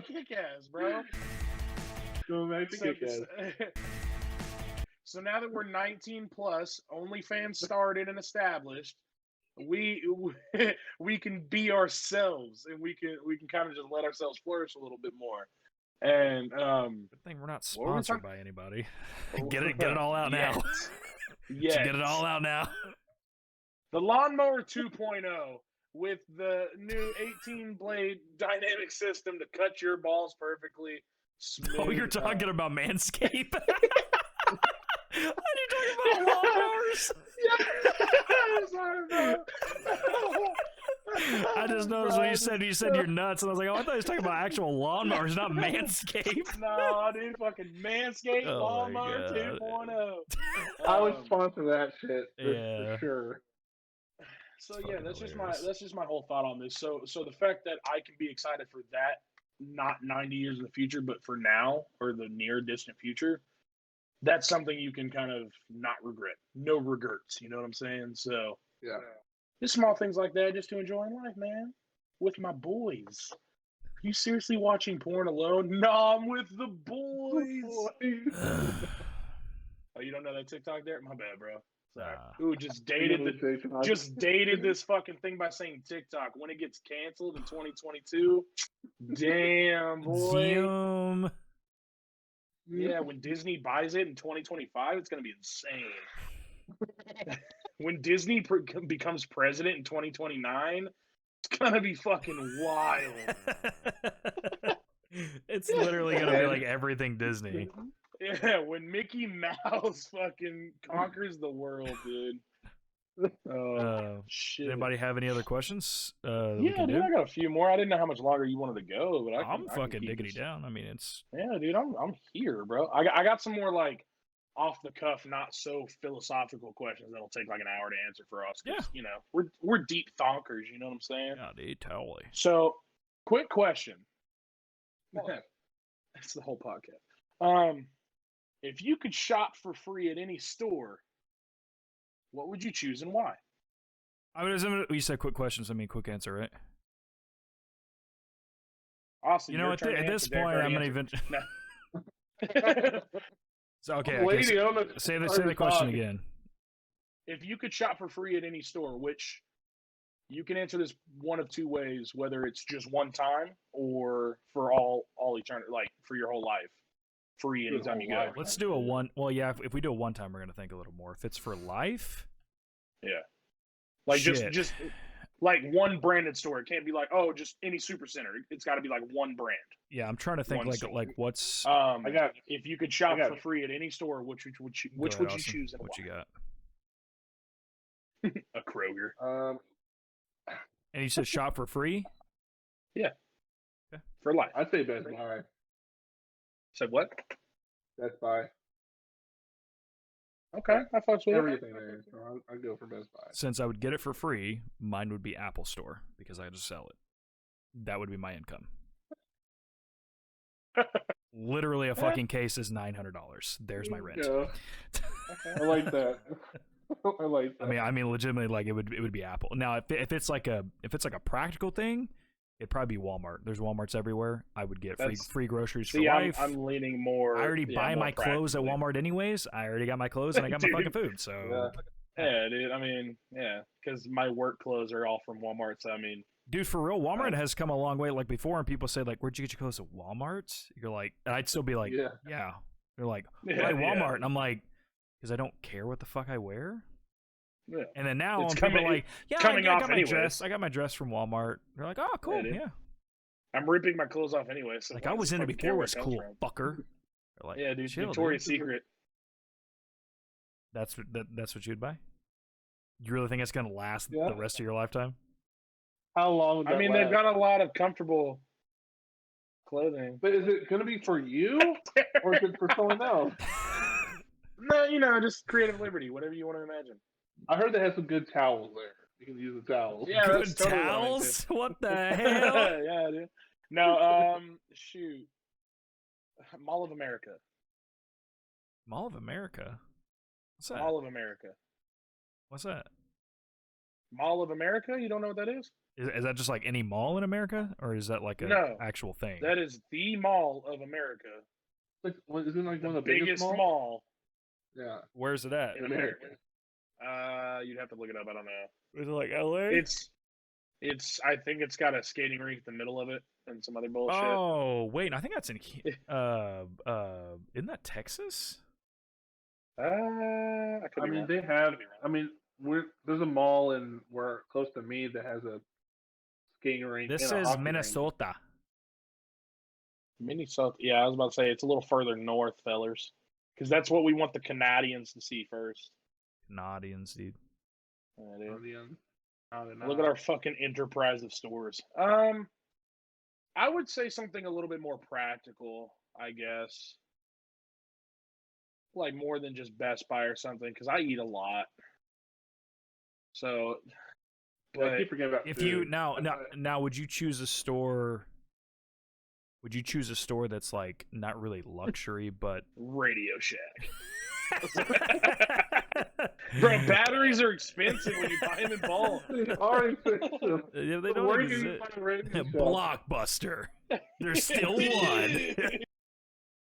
Kick ass, bro. Go back to kick ass. So now that we're 19 plus, OnlyFans started and established, we can be ourselves, and we can kind of just let ourselves flourish a little bit more. And good thing we're not sponsored by anybody. Get it all out now. Yes. Get it all out now. The Lawnmower 2.0 with the new 18-blade dynamic system to cut your balls perfectly. Smooth. Oh, you're talking about Manscaped? Are you talking about lawnmowers? Yeah. Sorry, bro. I just noticed when you said you're nuts, and I was like, oh, I thought he was talking about actual lawnmowers, not Manscaped. No, dude, fucking Manscaped Lawnmower 2.0. I would sponsor that shit for sure. So yeah, that's just my whole thought on this. So the fact that I can be excited for that, not 90 years in the future, but for now or the near distant future, that's something you can kind of not regret. No regrets, you know what I'm saying? So yeah. Just small things like that, just to enjoy life, man. With my boys. Are you seriously watching porn alone? No, I'm with the boys. Oh, you don't know that TikTok there? My bad, bro. Sorry. Ooh, just dated this fucking thing by saying TikTok. When it gets canceled in 2022, damn, boy. Damn. Yeah, when Disney buys it in 2025, it's gonna be insane. When Disney becomes president in 2029, it's gonna be fucking wild. It's literally gonna be like everything Disney. Yeah, when Mickey Mouse fucking conquers the world, dude. Shit. Anybody have any other questions? Yeah, dude, I got a few more. I didn't know how much longer you wanted to go, but I'm fucking diggity down. I mean, it's yeah, dude. I'm here, bro. I got some more like off the cuff, not so philosophical questions that'll take like an hour to answer for us. Yeah, you know, we're deep thonkers. You know what I'm saying? Yeah, dude, totally. So, quick question. That's the whole podcast. If you could shop for free at any store, what would you choose and why? You said quick questions. I mean, quick answer, right? Awesome. You know, at this point, I'm gonna even. So okay, say the question again. If you could shop for free at any store, which you can answer this one of two ways, whether it's just one time or for all eternity, like for your whole life, free anytime you go. Let's do a one. Well, yeah, if we do a one time, we're gonna think a little more. If it's for life, yeah, like shit. just like one branded store. It can't be like, oh, just any super center. It's got to be like one brand. Yeah, I'm trying to think One store. like what's. I got if you could shop got for free at any store, which Go would ahead, you Austin. choose and What why? you got? A Kroger. And you said shop for free? Yeah. Okay. For life. I'd say Best Buy. Said what? Best Buy. Okay, I thought so. Everything there. So I'd go for Best Buy. Since I would get it for free, mine would be Apple Store because I just sell it. That would be my income. Literally, a fucking case is $900. There's my rent. Yeah. I like that. I like that. I mean, legitimately, like it would be Apple. Now, if it's like a practical thing, it'd probably be Walmart. There's Walmarts everywhere. I would get free groceries for life. I'm leaning more. I already buy more my clothes at practically. Walmart anyways. I already got my clothes and I got my Dude. fucking food. So Yeah, dude. I mean, yeah, because my work clothes are all from Walmart. So I mean, dude, for real, Walmart has come a long way. Like before, and people say like, "Where'd you get your clothes at Walmart?" You're like, and I'd still be like, "Yeah." They're like, "Why Walmart?" And I'm like, "Because I don't care what the fuck I wear." Yeah. And then now It's people coming- are like, "Yeah, I coming got off my anyways. dress. I got my dress from Walmart." They're like, "Oh, cool, dude. yeah." I'm ripping my clothes off anyway. So Like why I does was it in it fucking before. care It where was comes cool, from? fucker. They're like, Yeah, dude. chill, Victoria's dude. Secret. That's what you'd buy. You really think it's gonna last Yeah. the rest of your lifetime? How long would that I mean, last? they've got a lot of comfortable clothing. But is it going to be for you or is it for someone else? No, you know, just creative liberty, whatever you want to imagine. I heard they have some good towels there. You can use the towels. Yeah, Good that's totally what I'm into. towels? What the hell? Yeah, dude. No, shoot. Mall of America. Mall of America. What's that? Mall of America. What's that? Mall of America? You don't know what that is? Is that just like any mall in America, or is that like an No. actual thing? That is the Mall of America. Isn't it like The one of the biggest mall Yeah, Where's it at? in America. You'd have to look it up. I don't know. Is it like LA? It's. I think it's got a skating rink in the middle of it and some other bullshit. Oh wait, I think that's in. Isn't that Texas? I could I be mean wrong. they have. I mean, there's a mall where close to me that has a skating rink. This and a is hockey rink. Minnesota. Minnesota. Yeah, I was about to say it's a little further north, fellers, because that's what we want the Canadians to see first. Canadians, dude. Yeah, dude. Canadian. Look at our fucking enterprise of stores. I would say something a little bit more practical, I guess. Like more than just Best Buy or something, because I eat a lot. So, But I but keep forgetting about If food. you now, would you choose a store? Would you choose a store that's like not really luxury, but Radio Shack. Bro, batteries are expensive when you buy them in bulk. They are expensive. they Where don't can you exist. find a radio shack? Blockbuster. There's still one.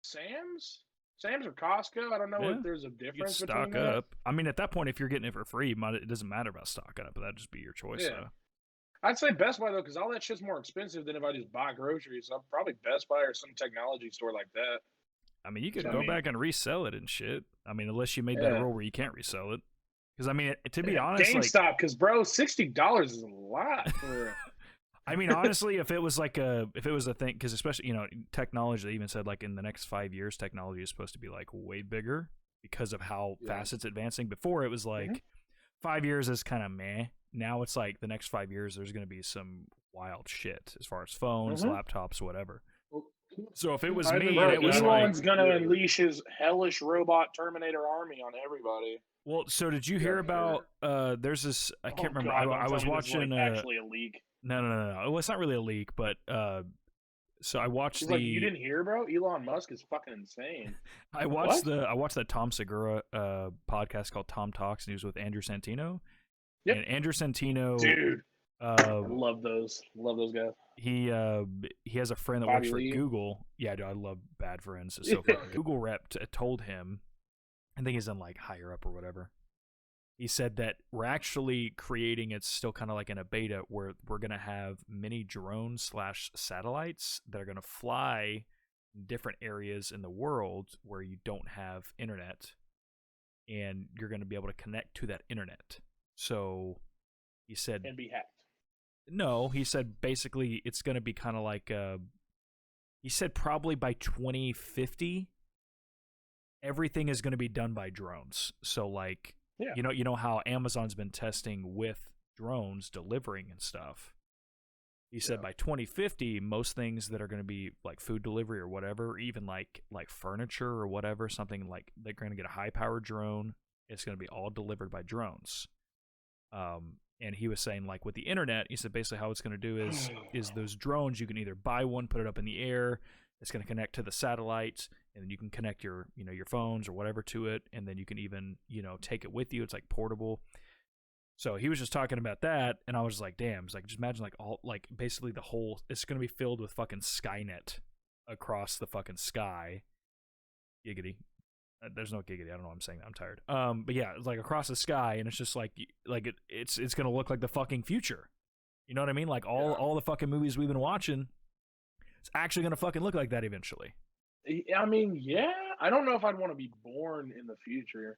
Sam's or Costco? I don't know Yeah. if there's a You can difference stock between that. up. I mean, at that point, if you're getting it for free, it doesn't matter about stocking up, but that'd just be your choice. Yeah. So. I'd say Best Buy though, because all that shit's more expensive than if I just buy groceries. So probably Best Buy or some technology store like that. I mean, you could So, I go mean- back and resell it and shit. I mean, unless you made that Yeah. rule where you can't resell it. Because I mean, to be Yeah, honest, like, GameStop, because bro, $60 is a lot. For, I mean, honestly, if it was a thing, because especially technology, they even said like in the next 5 years, technology is supposed to be like way bigger because of how fast it's advancing. Before it was like 5 years is kind of meh. Now it's like the next 5 years, there's going to be some wild shit as far as phones, laptops, whatever. So if it was me, Bro, and it was like, Elon's gonna unleash his hellish robot Terminator army on everybody. well, so did you hear about? There's this. I can't remember. God, I don't was tell me this is, watching. like, actually a leak. No. Well, it's not really a leak, but so I watched He's like, you didn't hear, bro? Elon Musk is fucking insane. I watched that Tom Segura podcast called Tom Talks, and he was with Andrew Santino. Yep. And Andrew Santino, Dude, I love those. Love those guys. he has a friend that Bobby works for Lee. Google. Yeah, dude, I love bad friends. It's so funny. Google rep told him, I think he's in like higher up or whatever. He said that we're actually creating, it's still kind of like in a beta, where we're going to have mini drones / satellites that are going to fly in different areas in the world where you don't have internet, and you're going to be able to connect to that internet. So he said, And be hacked. no, he said basically it's going to be kind of like he said probably by 2050 everything is going to be done by drones. So like Yeah. you know how Amazon's been testing with drones delivering and stuff. He said by 2050 most things that are going to be like food delivery or whatever, even like furniture or whatever, something like they're going to get a high powered drone, it's going to be all delivered by drones. And he was saying like with the internet, he said basically how it's going to do is those drones, you can either buy one, put it up in the air, it's going to connect to the satellites, and then you can connect your your phones or whatever to it, and then you can even take it with you. It's like portable. So he was just talking about that, and I was like, damn. It's like, just imagine like all like basically the whole, it's going to be filled with fucking Skynet across the fucking sky. Giggity. There's no giggity. I don't know what I'm saying. I'm tired. But yeah, it's like across the sky, and it's just like it's going to look like the fucking future. You know what I mean? Like all the fucking movies we've been watching, it's actually going to fucking look like that eventually. I mean, yeah. I don't know if I'd want to be born in the future.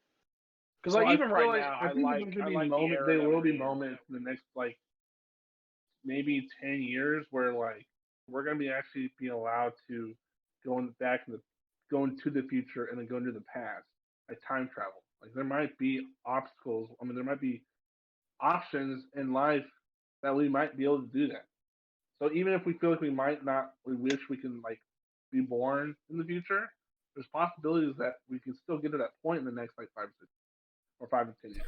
Because Well, like even I feel right like, now, I think like there I will like be the moments. era There that will we're be in. moments in the next like maybe 10 years where like we're gonna be actually be allowed to go into the future and then go into the past, like time travel. Like there might be obstacles. I mean, there might be options in life that we might be able to do that. So even if we feel like we might not, we wish we can like be born in the future. There's possibilities that we can still get to that point in the next like 5 to 10 years.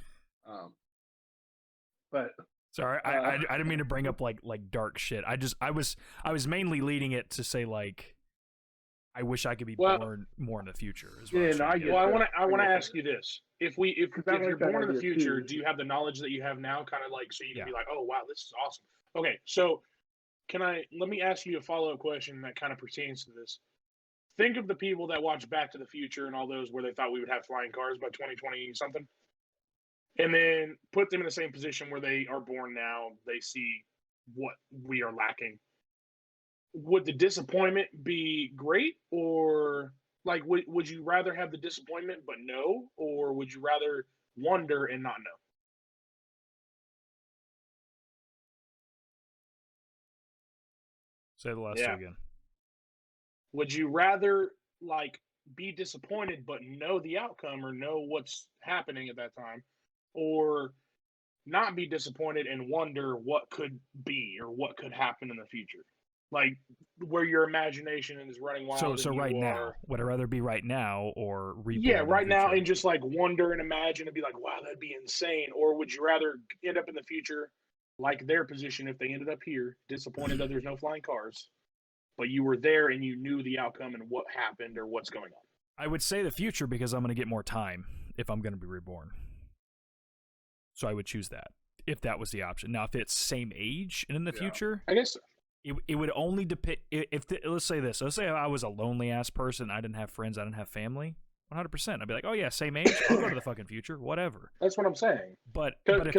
But Sorry, I didn't mean to bring up like dark shit. I was mainly leading it to say like I wish I could be born more in the future. Is what I was trying to get Well, at. I want to ask you this: if I you're like that born in the idea, future, too. do you have the knowledge that you have now, kind of like so you can Yeah. be like, oh wow, this is awesome. Okay, so let me ask you a follow up question that kind of pertains to this. Think of the people that watch Back to the Future and all those where they thought we would have flying cars by 2020 something. And then put them in the same position where they are born now. They see what we are lacking. Would the disappointment be great, or like would you rather have the disappointment but know, or would you rather wonder and not know? Say the last two again. Would you rather like be disappointed but know the outcome or know what's happening at that time, or not be disappointed and wonder what could be or what could happen in the future, like where your imagination is running wild? So right now, would I rather be right now or reborn? Right now, and just like wonder and imagine and be like, wow, that'd be insane? Or would you rather end up in the future like their position if they ended up here, disappointed that there's no flying cars, but you were there and you knew the outcome and what happened or what's going on? I would say the future because I'm going to get more time if I'm going to be reborn. So I would choose that if that was the option. Now, if it's same age and in the future, I guess so. It would only depend let's say this. Let's say I was a lonely ass person. I didn't have friends. I didn't have family. 100%. I'd be like, oh yeah, same age. I'll go to the fucking future. Whatever. That's what I'm saying. But if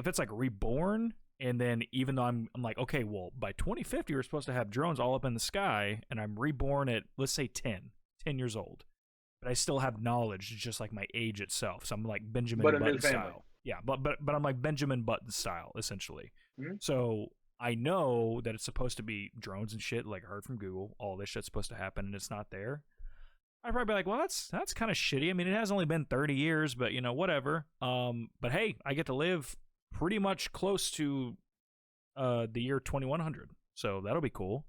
it's like reborn, and then even though I'm like, okay, well by 2050 we're supposed to have drones all up in the sky, and I'm reborn at let's say 10 years old, but I still have knowledge just like my age itself. So I'm like Benjamin Button style. Yeah, but I'm like Benjamin Button style essentially. Mm-hmm. So I know that it's supposed to be drones and shit, like I heard from Google, all this shit's supposed to happen, and it's not there. I'd probably be like, well, that's kind of shitty. I mean, it has only been 30 years, but whatever. But hey, I get to live pretty much close to the year 2100, so that'll be cool.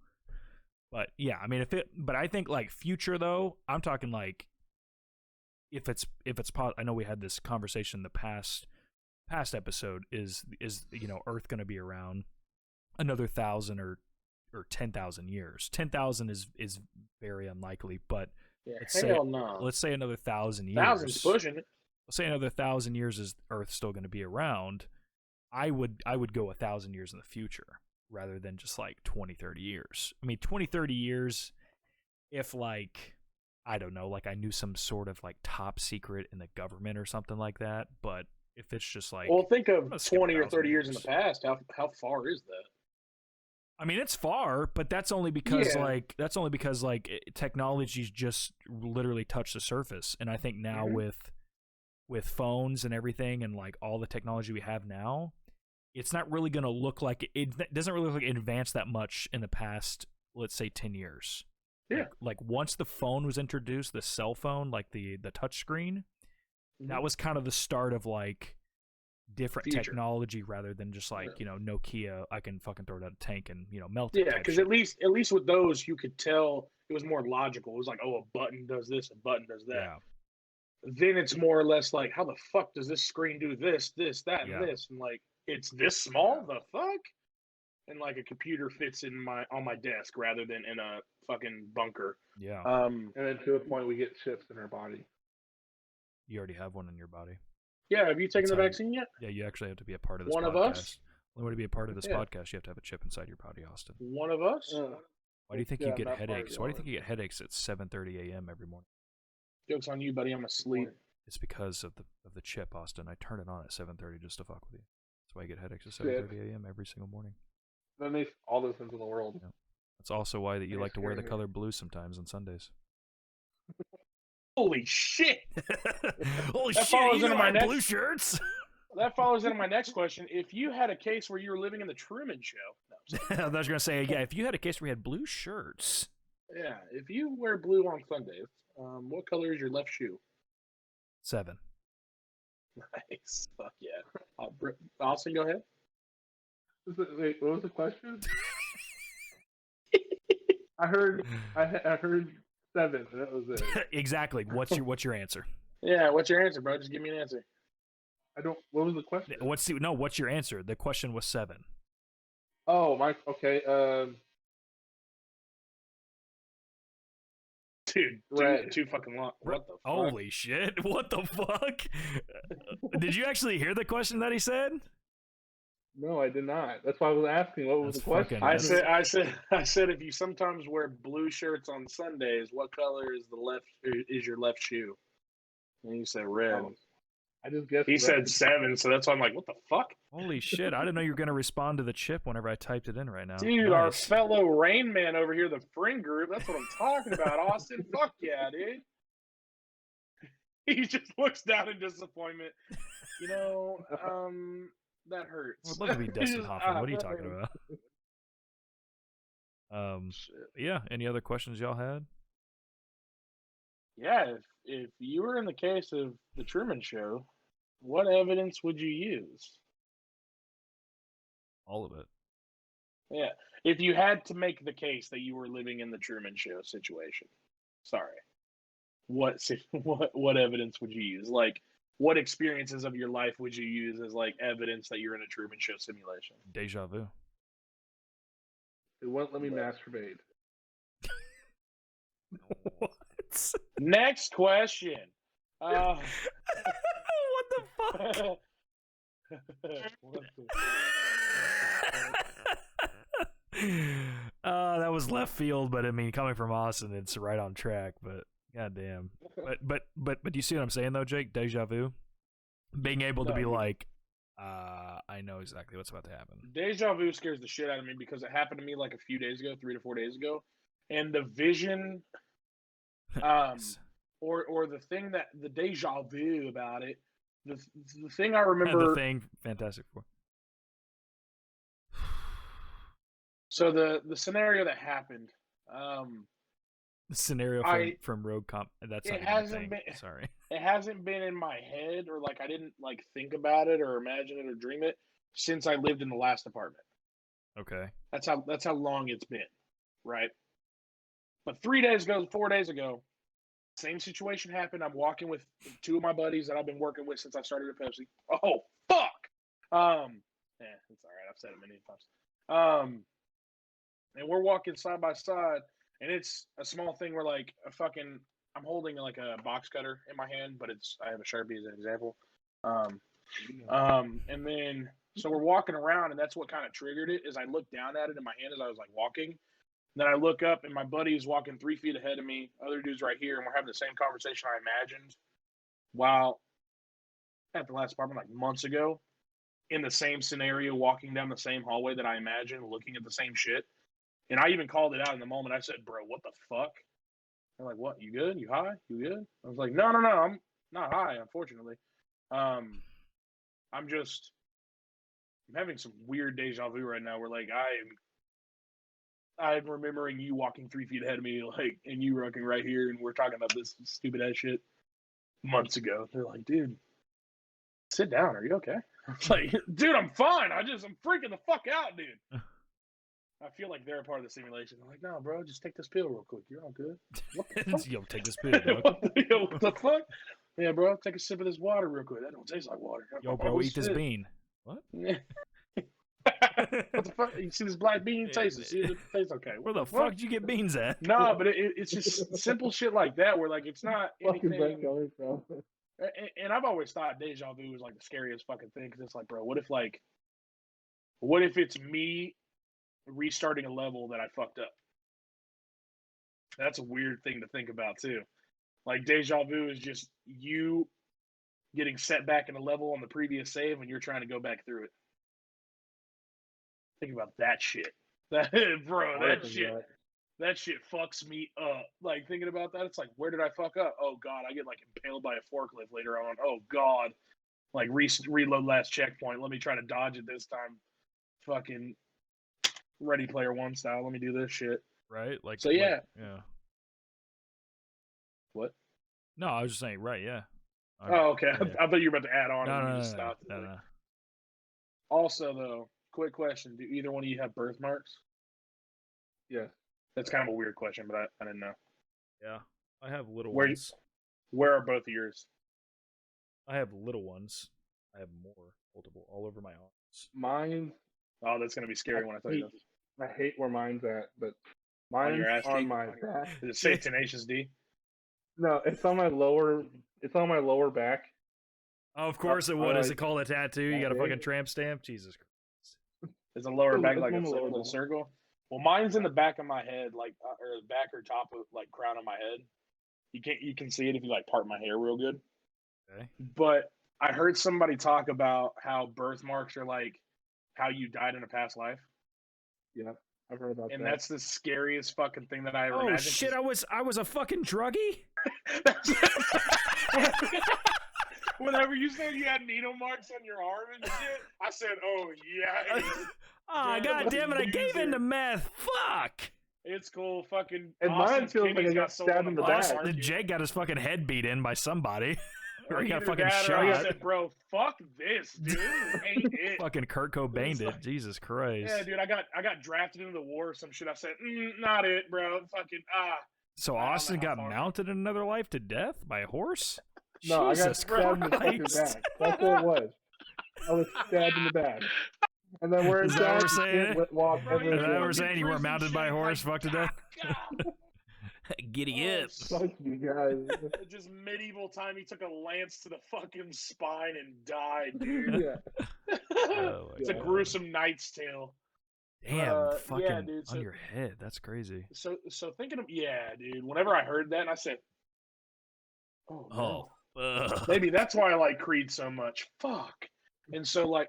But yeah, I mean, but I think like future though, I'm talking like if it's I know we had this conversation in the past episode. Is Earth going to be around another 1,000 or 10,000 years? 10,000 is very unlikely, but let's say another 1,000 years. 1,000's pushing it. Let's say another 1,000 years is Earth still going to be around. I would go 1,000 years in the future rather than just like 20-30 years. I mean, 20-30 years, if like I don't know, like I knew some sort of like top secret in the government or something like that, but if it's just like, well, think of 20 or 30 years in the past. How far is that? I mean, it's far, but that's only because technology's just literally touched the surface. And I think now with phones and everything and like all the technology we have now, it's not really going to look like it doesn't really look like it advanced that much in the past, let's say 10 years. Yeah. Like once the phone was introduced, the cell phone, like the touch screen, that was kind of the start of like different Future. technology rather than just like, you know, Nokia, I can fucking throw it out a tank and, you know, melt Yeah, it. because at least with those you could tell it was more logical. It was like, oh, a button does this, a button does that. Yeah. Then it's more or less like, how the fuck does this screen do this, that, Yeah. and this? And like, it's this small? The fuck? And like a computer fits on my desk rather than in a fucking bunker. Yeah. And then to a point we get chips in our body. You already have one in your body. Yeah, have you taken That's the how vaccine yet? Yeah, you actually have to be a part of this One podcast. of us? In order to be a part of this Yeah. podcast, you have to have a chip inside your body, Austin. One of us? Why do you think Yeah, you get not part of headaches? the Why do you think order. you get headaches at 7:30 a.m. every morning? Joke's on you, buddy. I'm asleep. It's because of the chip, Austin. I turn it on at 7:30 just to fuck with you. That's why I get headaches at Shit. 7:30 a.m. every single morning. That makes all the sense in the world. Yeah. That's also why that you Makes like to wear the sense. color blue sometimes on Sundays. Holy shit! Holy That shit! follows You into my wear next- blue shirts. That follows into my next question. If you had a case where you were living in the Truman Show, no, I was gonna say, yeah. If you had a case where you had blue shirts, yeah, if you wear blue on Sundays, what color is your left shoe? 7. Nice. Fuck yeah. Austin, go ahead. Wait, what was the question? I heard 7. And that was it. Exactly. What's your answer? Yeah, what's your answer, bro? Just give me an answer. I don't. What was the question? What's your answer? The question was 7. Oh my. Okay. Dude, Red. too fucking long. What the fuck? Holy shit! What the fuck? Did you actually hear the question that he said? No, I did not. That's why I was asking. What was That's the question? fucking- I said if you sometimes wear blue shirts on Sundays, what color is your left shoe? And you said red. Oh, I just guessed. He red. said 7, so that's why I'm like, what the fuck? Holy shit! I didn't know you were gonna respond to the chip whenever I typed it in right now. Dude, our Nice. fellow Rain Man over here, the friend group, that's what I'm talking about, Austin. Fuck yeah, dude. He just looks down in disappointment. You know, that hurts. I'd love to be Dustin Just, Hoffman. What are you that talking hurts. about? Shit. Yeah. Any other questions y'all had? Yeah, if you were in the case of the Truman Show, what evidence would you use? All of it. Yeah, if you had to make the case that you were living in the Truman Show situation. Sorry. What evidence would you use? Like, what experiences of your life would you use as like evidence that you're in a Truman Show simulation? Deja vu. It won't let me Right. masturbate. What? Next question. What the fuck? What the- That was left field, but I mean, coming from Austin, it's right on track. But goddamn, but do you see what I'm saying though, Jake? Deja vu, being able to No, be you- like, I know exactly what's about to happen. Deja vu scares the shit out of me because it happened to me like a few days ago, 3 to 4 days ago, and the vision, or the thing that the deja vu about it, the thing I remember. the thing, Fantastic Four. So the scenario that happened, The scenario from Rogue Comp. That's it not even a hasn't thing. been- Sorry. it hasn't been in my head or like I didn't like think about it or imagine it or dream it since I lived in the last apartment. Okay. That's how long it's been, right? But 3 days ago, 4 days ago, same situation happened. I'm walking with 2 of my buddies that I've been working with since I started at Pepsi. Oh fuck! It's all right. I've said it many times. And we're walking side by side, and it's a small thing where like I'm holding like a box cutter in my hand, but I have a Sharpie as an example. And then so we're walking around, and that's what kind of triggered it. Is I looked down at it in my hand as I was like walking. Then I look up, and my buddy is walking 3 feet ahead of me. Other dude's right here, and we're having the same conversation I imagined while at the last apartment like months ago, in the same scenario, walking down the same hallway that I imagined, looking at the same shit. And I even called it out in the moment. I said, "Bro, what the fuck?" They're like, "What? You good? You high? You good?" I was like, "No, I'm not high, unfortunately. I'm just I'm having some weird deja vu right now. Where like I'm remembering you walking 3 feet ahead of me, like, and you walking right here, and we're talking about this stupid ass shit months ago. They're like, dude, sit down. Are you okay? I was like, dude, I'm fine. I'm freaking the fuck out, dude. I feel like they're a part of the simulation. I'm like, no, bro, just take this pill real quick. You're all good. What the fuck? Yo, take this pill, dog. what the fuck? Yeah, bro, take a sip of this water real quick. That don't taste like water. Yo, bro, Oh, eat this shit. bean. What? What the fuck? You see this black bean? Taste it. See if it tastes okay. Where the fuck did you get beans at? No, but it's just simple shit like that where like it's not Fucking anything. Brent going from. And I've always thought deja vu was like the scariest fucking thing because it's like, bro, what if it's me restarting a level that I fucked up? That's a weird thing to think about too. Like deja vu is just you getting set back in a level on the previous save and you're trying to go back through it. Think about that shit. That shit fucks me up. Like thinking about that, it's like, where did I fuck up? Oh god, I get like impaled by a forklift later on. Oh god, like reload last checkpoint. Let me try to dodge it this time. Fucking Ready Player One style. Let me do this shit. Right? Like, so yeah. Like, yeah. What? No, I was just saying, right, yeah. Oh, okay. Yeah. I thought you were about to add on. No. Also, though, quick question: do either one of you have birthmarks? Yeah. That's kind of a weird question, but I didn't know. Yeah, I have little Where- ones. Where are both of yours? I have little ones. I have multiple, all over my arms. Mine's. Oh, that's gonna be scary when I tell you this. I hate where mine's at, but On mine's your ass on cheek? my back. Does it say Tenacious D? No, it's on my lower. It's on my lower back. Oh, of course it would. Is it called a tattoo? You got a fucking tramp stamp? Jesus Christ. Is the lower back It's like a on the lower little back. circle? Well, mine's in the back of my head, like or the back or top of like crown of my head. You can see it if you like part my hair real good. Okay. But I heard somebody talk about how birthmarks are like how you died in a past life, Yeah, I've heard about and that. that's the scariest fucking thing that I ever Oh imagined. shit! I was a fucking druggie. Whenever you said you had needle marks on your arm and shit, I said, "Oh yeah." Ah, Yeah, god damn it! I gave loser. into meth. Fuck. It's cool. Fucking And mine Austin's feels like kidneys I got got sold stabbed on in the the black back. market. Jake got his fucking head beat in by somebody, or he got Either fucking that or I shot. said, bro, fuck this, dude. Ain't it? Fucking Kurt Cobained It's it. like- Jesus Christ. Yeah, dude. I got drafted into the war or some shit. I said, not it, bro. Fucking So I don't know Austin how got far. mounted in another life to death by a horse? No, I got Jesus stabbed in the fucking Christ. back. That's what it was. I was stabbed in the back. And then where Is it's that what at, we're you saying? can't walk Bro, ever you Is that what again. we're saying? You were prison mounted by a shit, horse, like, fucked to death? God. Giddy Oh, up. Fuck you guys. Just medieval time, he took a lance to the fucking spine and died, dude. Yeah. Oh, my It's a God. gruesome knight's tale. Damn, fucking yeah, dude, on so- your head. That's crazy. So thinking of dude. Whenever I heard that, I said, "Oh, no. Ugh. Maybe that's why I like Creed so much." Fuck. And so like,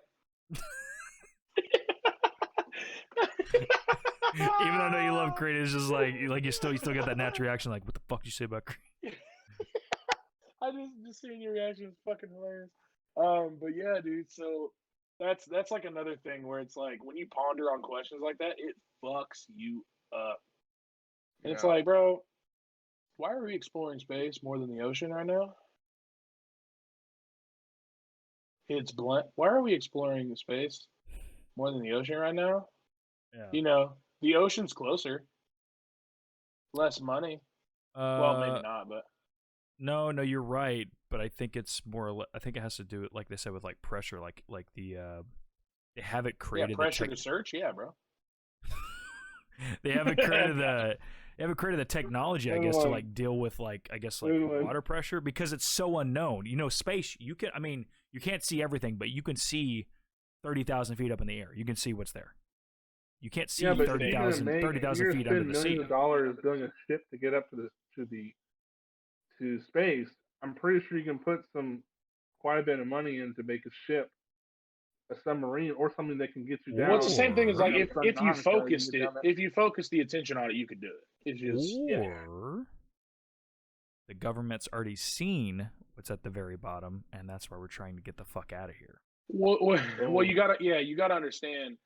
Even though I know you love Creed, it's just like you still got that natural reaction, like, what the fuck did you say about Creed? I just seeing your reaction is fucking hilarious. But yeah, dude. So that's like another thing where it's like when you ponder on questions like that, it fucks you up. And it's Yeah. like, bro, why are we exploring space more than the ocean right now? It's blunt. Why are we exploring space more than the ocean right now? Yeah. You know, the ocean's closer, less money. Well, maybe not, but No, you're right, but I think it's more. I think it has to do with, like they said, with like pressure, like the they haven't yeah, created pressure the to search. Yeah, bro. they haven't created the technology, I guess, to Everyone- like deal with like I guess like Everyone- water pressure because it's so unknown. You know, space. You can't see everything, but you can see 30,000 feet up in the air. You can see what's there. You can't see Yeah, but 30,000 you're gonna 30,000 spend feet under the sea. millions of dollars building a ship to get up to space. I'm pretty sure you can put quite a bit of money in to make a ship, a submarine, or something that can get you down. Well, it's the same thing as like Or if some you nonsense, focused you it, get down if you focused the attention on it, you could do it. It's just Or the government's already seen what's at the very bottom, and that's why we're trying to get the fuck out of here. Well, you gotta understand.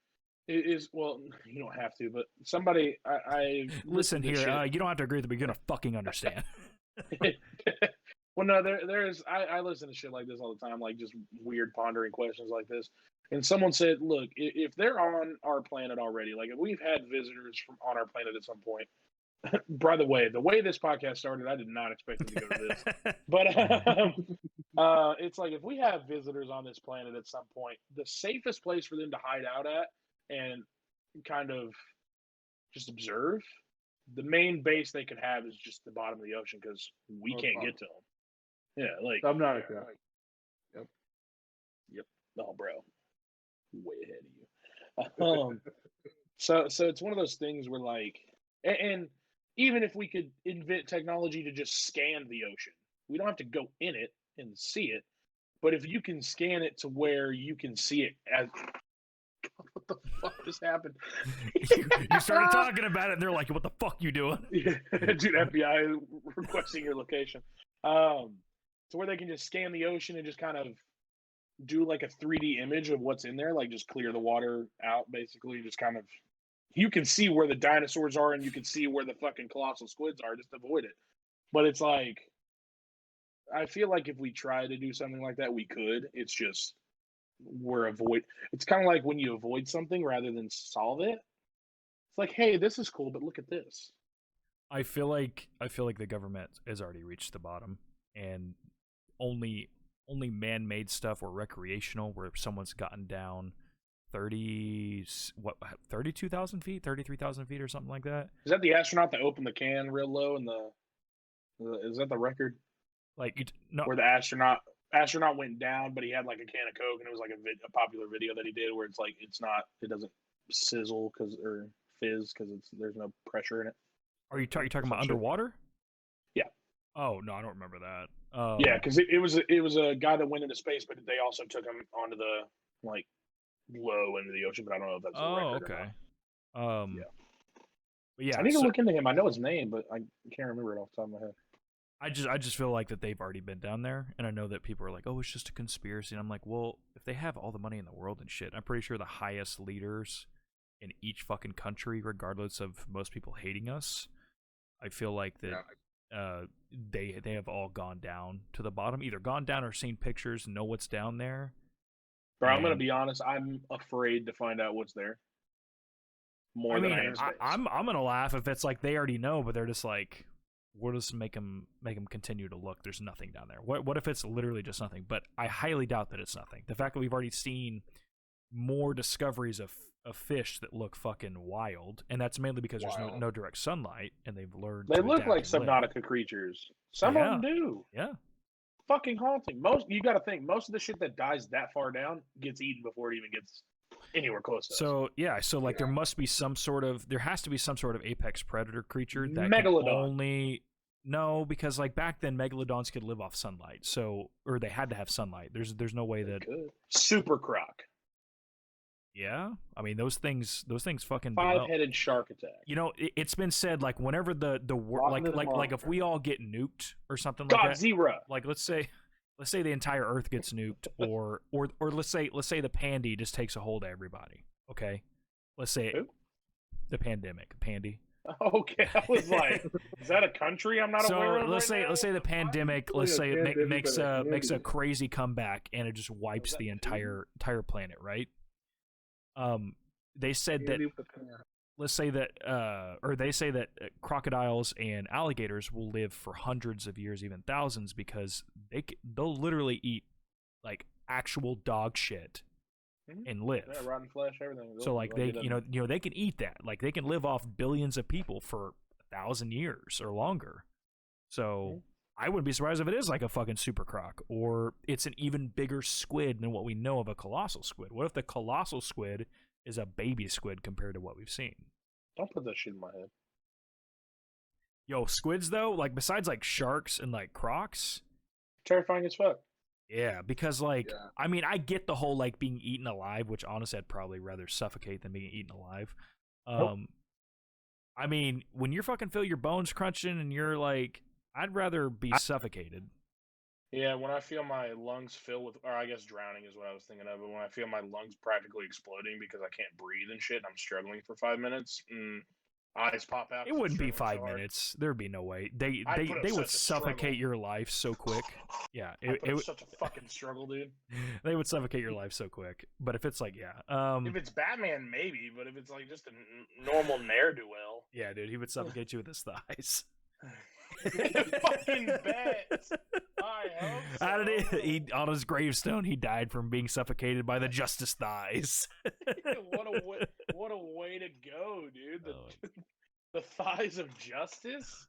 It is well, you don't have to, but somebody I Listen to here, shit. you don't have to agree with me. You're gonna fucking understand. Well, no, there's I listen to shit like this all the time, like just weird pondering questions like this. And someone said, look, if they're on our planet already, like if we've had visitors from on our planet at some point. By the way this podcast started, I did not expect it to go to this, but it's like if we have visitors on this planet at some point, the safest place for them to hide out at and kind of just observe, the main base they could have is just the bottom of the ocean because we can't get to them. Yeah, like Subnautica. Yep. Oh, bro, way ahead of you. So it's one of those things where like, and even if we could invent technology to just scan the ocean, we don't have to go in it and see it. But if you can scan it to where you can see it as what the fuck just happened? You started talking about it, and they're like, "What the fuck you doing?" Dude, FBI requesting your location. To where they can just scan the ocean and just kind of do like a 3D image of what's in there, like just clear the water out, basically, just kind of. You can see where the dinosaurs are, and you can see where the fucking colossal squids are. Just avoid it. But it's like, I feel like if we try to do something like that, we could. It's just It's kind of like when you avoid something rather than solve it. It's like, hey, this is cool, but look at this. I feel like the government has already reached the bottom, and only man-made stuff or recreational, where someone's gotten down 32,000 feet, 33,000 feet, or something like that. Is that the astronaut that opened the can real low and is that the record? Like no, where the astronaut went down, but he had like a can of Coke, and it was like a popular video that he did where it's like it doesn't sizzle or fizz because there's no pressure in it. Are you talking about underwater? Yeah. Oh no, I don't remember that. Yeah, because it was a guy that went into space, but they also took him onto the like low into the ocean, but I don't know if that's a record okay. Or not. Yeah. But yeah, I need to look into him. I know his name, but I can't remember it off the top of my head. I just feel like that they've already been down there, and I know that people are like, "Oh, it's just a conspiracy," and I'm like, "Well, if they have all the money in the world and shit, I'm pretty sure the highest leaders in each fucking country, regardless of most people hating us, I feel like that they have all gone down to the bottom, either gone down or seen pictures, know what's down there." Bro, I'm gonna be honest. I'm afraid to find out what's there. More than I am space. I'm gonna laugh if it's like they already know, but they're just like, we'll just make them continue to look. There's nothing down there. What if it's literally just nothing? But I highly doubt that it's nothing. The fact that we've already seen more discoveries of fish that look fucking wild, and that's mainly because there's no direct sunlight, and they've learned. They look like Subnautica creatures. Some of them do. Yeah. Fucking haunting. You got to think most of the shit that dies that far down gets eaten before it even gets anywhere close to us. There has to be some sort of apex predator creature that Megalodon. because like back then megalodons could live off sunlight, or they had to have sunlight. There's no way that super croc. Yeah, I mean those things fucking 5-headed shark attack. You know, it's been said like whenever the like if we all get nuked or something like that. Godzilla. Like let's say the entire Earth gets nuked, or let's say the pandy just takes a hold of everybody. Okay, let's say the pandy. Okay, I was like, is that a country I'm not aware of? Let's say the pandemic. Let's say it makes a crazy comeback and it just wipes the entire planet, right? They said that they say that crocodiles and alligators will live for hundreds of years, even thousands, because they'll literally eat like actual dog shit and live. Yeah, rotten flesh, everything. So like they they can eat that. Like they can live off billions of people for 1,000 years or longer. So I wouldn't be surprised if it is like a fucking super croc, or it's an even bigger squid than what we know of a colossal squid. What if the colossal squid is a baby squid compared to what we've seen? Don't put that shit in my head. Yo, squids though, like besides like sharks and like crocs, terrifying as fuck. Yeah, because I mean, I get the whole like being eaten alive, which honestly I'd probably rather suffocate than being eaten alive. I mean, when you're fucking feel your bones crunching and you're like, I'd rather be suffocated. Yeah, when I feel my lungs fill with, or I guess drowning is what I was thinking of, but when I feel my lungs practically exploding because I can't breathe and shit, and I'm struggling for 5 minutes, eyes pop out. It 'Cause I'm wouldn't be struggling so 5 minutes. There'd be no way. They I they put up they would such a suffocate struggle. your life so quick. Yeah, I put up such a fucking struggle, dude. they would suffocate your life so quick. But if it's like, If it's Batman, maybe, but if it's like just a normal ne'er do well, yeah, dude, he would suffocate you with his thighs. fucking bet. I hope so. How did he on his gravestone? He died from being suffocated by the Justice thighs. what a way to go, dude! Oh. The thighs of justice.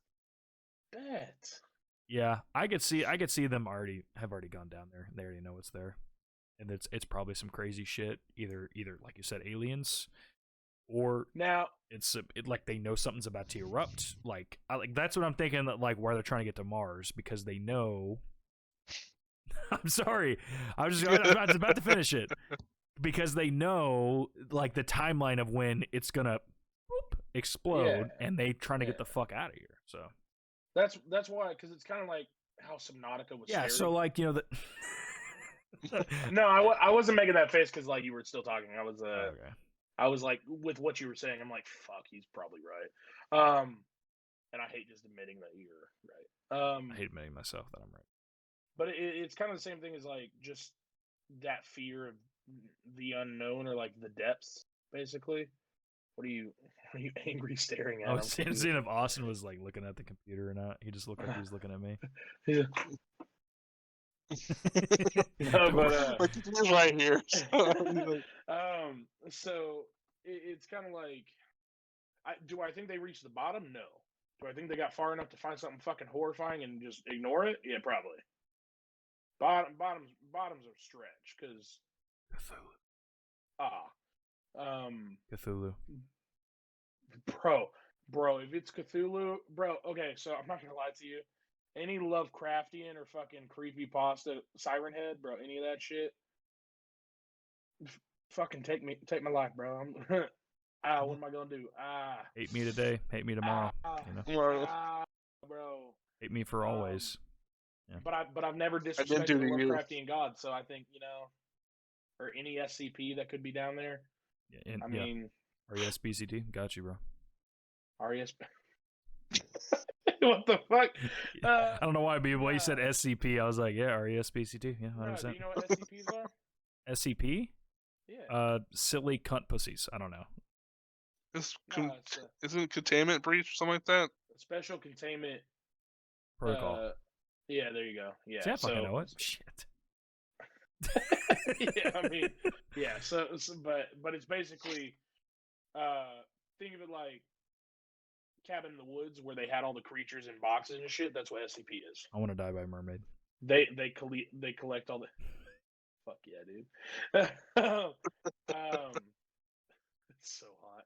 Bet. Yeah, I could see them have already gone down there. They already know what's there, and it's probably some crazy shit. Either like you said, aliens, or Now, it's like they know something's about to erupt. Like that's what I'm thinking. That like why they're trying to get to Mars because they know. I'm sorry, I was about to finish it because they know like the timeline of when it's gonna explode, and they trying to get the fuck out of here. So that's why, because it's kind of like how Subnautica was. yeah, scary. so like the. No, I wasn't making that face because like you were still talking. I was Okay. I was like with what you were saying. I'm like, fuck, he's probably right. And I hate just admitting that you're right. I hate admitting myself that I'm right. But it's kind of the same thing as like just that fear of the unknown or like the depths, basically. What are you angry staring at? I was seeing if Austin was like looking at the computer or not. He just looked like he was looking at me. No, but Like he's right here. so it's kind of like, do I think they reached the bottom? No. Do I think they got far enough to find something fucking horrifying and just ignore it? Yeah, probably. Bottoms are stretch because Cthulhu. bro, if it's Cthulhu, bro. Okay, so I'm not gonna lie to you. Any Lovecraftian or fucking creepypasta Siren Head, bro, any of that shit, fucking take my life, bro. What am I gonna do? Hate me today, hate me tomorrow. Bro. Hate me for always. Yeah. But I've never disrespected the Lovecraftian god, so I think or any SCP that could be down there. Yeah, I mean, RESPCT, got you, bro. RES. What the fuck? I don't know why, but when you said SCP, I was like, yeah, RESPCT, yeah, 100%. Do you know what SCPs are? SCP? Yeah. Silly cunt pussies. I don't know. Isn't it containment breach or something like that? Special containment Protocol. Yeah, there you go. Yeah. See, I fucking know it. Shit. Yeah, I mean, yeah. So but it's basically, think of it like Cabin in the Woods, where they had all the creatures in boxes and shit. That's what SCP is. I want to die by a mermaid. They collect all the. Fuck yeah, dude. It's so hot.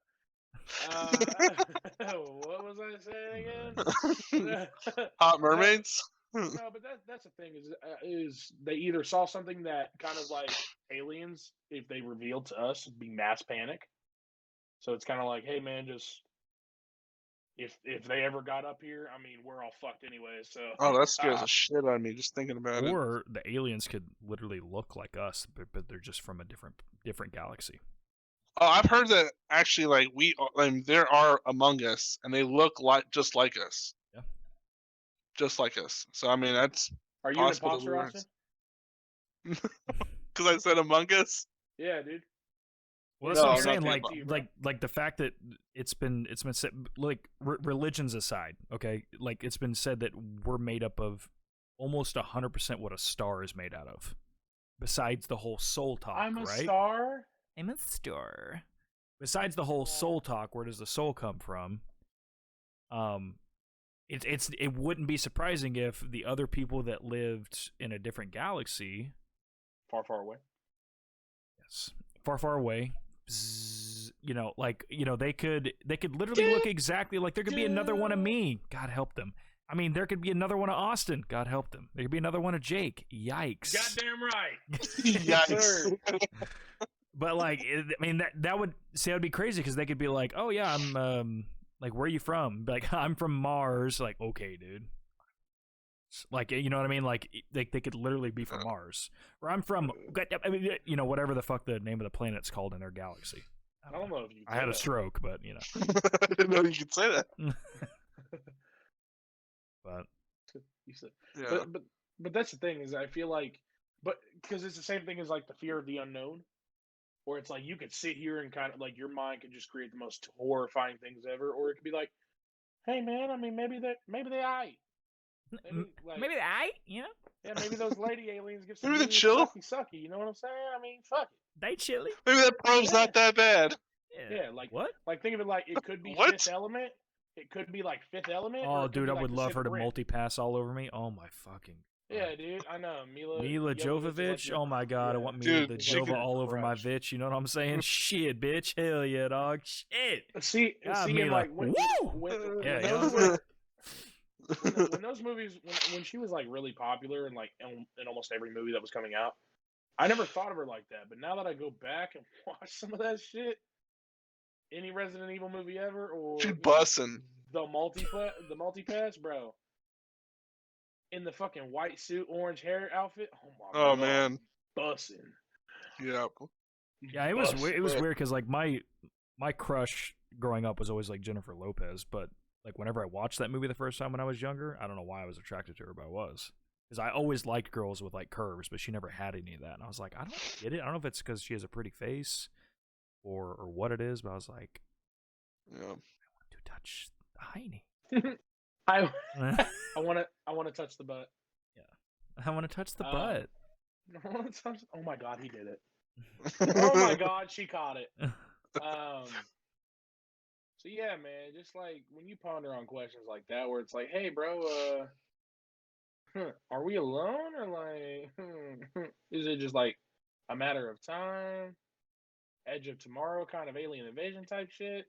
What was I saying again? Hot mermaids? No, but that's the thing is they either saw something that kind of like aliens, if they revealed to us, it'd be mass panic. So it's kind of like, hey man, just if they ever got up here, I mean, we're all fucked anyway. So That scares the shit out of me just thinking about it. Or the aliens could literally look like us, but they're just from a different galaxy. Oh, I've heard that actually, like there are Among Us, and they look just like us. Yeah, just like us. So I mean, that's. Are you an imposter, Austin? Because I said Among Us. Yeah, dude. Well, that's what I'm saying. Like the fact that it's been said, like religions aside, okay, like it's been said that we're made up of almost 100% what a star is made out of. Besides the whole soul talk, I'm a right? star. I'm a star. Besides the whole soul talk, where does the soul come from? It wouldn't be surprising if the other people that lived in a different galaxy, far away. Yes, far away. They could literally look exactly like there could be another one of me. God help them. I mean, there could be another one of Austin. God help them. There could be another one of Jake. Yikes. Goddamn right. Yikes. But like, I mean, that would be crazy because they could be like, oh yeah, I'm like, where are you from? Like, I'm from Mars. Like, okay, dude. Like, you know what I mean? Like they could literally be from Mars, where I'm from. You know, whatever the fuck the name of the planet's called in their galaxy. I don't know if you. I had a stroke, but you know. I didn't know you could say that. But You said, Yeah. but that's the thing is I feel like, but because it's the same thing as like the fear of the unknown, where it's like you could sit here and kind of like your mind could just create the most horrifying things ever, or it could be like, hey man, I mean maybe they aight. maybe I, you know, Yeah, maybe those lady aliens give some Maybe they're really chill. sucky. You know what I'm saying? I mean, fuck it. they chilly. Maybe that probe's not that bad. Yeah, like what? Like think of it like it could be What? Fifth Element. It could be like Fifth Element. or Oh, it could dude, be I like would love her Pacific to Rim. multi-pass all over me. Oh my fucking. Yeah, dude, I know Mila Mila is Jovovich. your- Oh my god, I want Dude, Mila she Jova could all over my crush. bitch. You know what I'm saying? Shit, bitch. Hell yeah, dog. Shit. See, Ah, and Mila. like Woo! Yeah, those yeah. when those movies when she was like really popular and like in almost every movie that was coming out, I never thought of her like that. But now that I go back and watch some of that shit, any Resident Evil movie ever, or She's bussin'. the multi-pass, bro, in the fucking white suit, orange hair outfit. Oh my Oh god, man. bussin'. Yeah. Yeah, it was Bussin'. it was weird because like my crush growing up was always like Jennifer Lopez, but like whenever I watched that movie the first time when I was younger, I don't know why I was attracted to her, but I was. Because I always liked girls with like curves, but she never had any of that, and I was like, I don't get it. I don't know if it's because she has a pretty face, or what it is, but I was like, Yeah. I want to touch the hiney. I want to touch the butt. I want to touch the butt. I want to touch. Oh my god, he did it. Oh my god, she caught it. So yeah, man, just like when you ponder on questions like that, where it's like, hey, bro, are we alone, or like, is it just like a matter of time, edge of tomorrow kind of alien invasion type shit?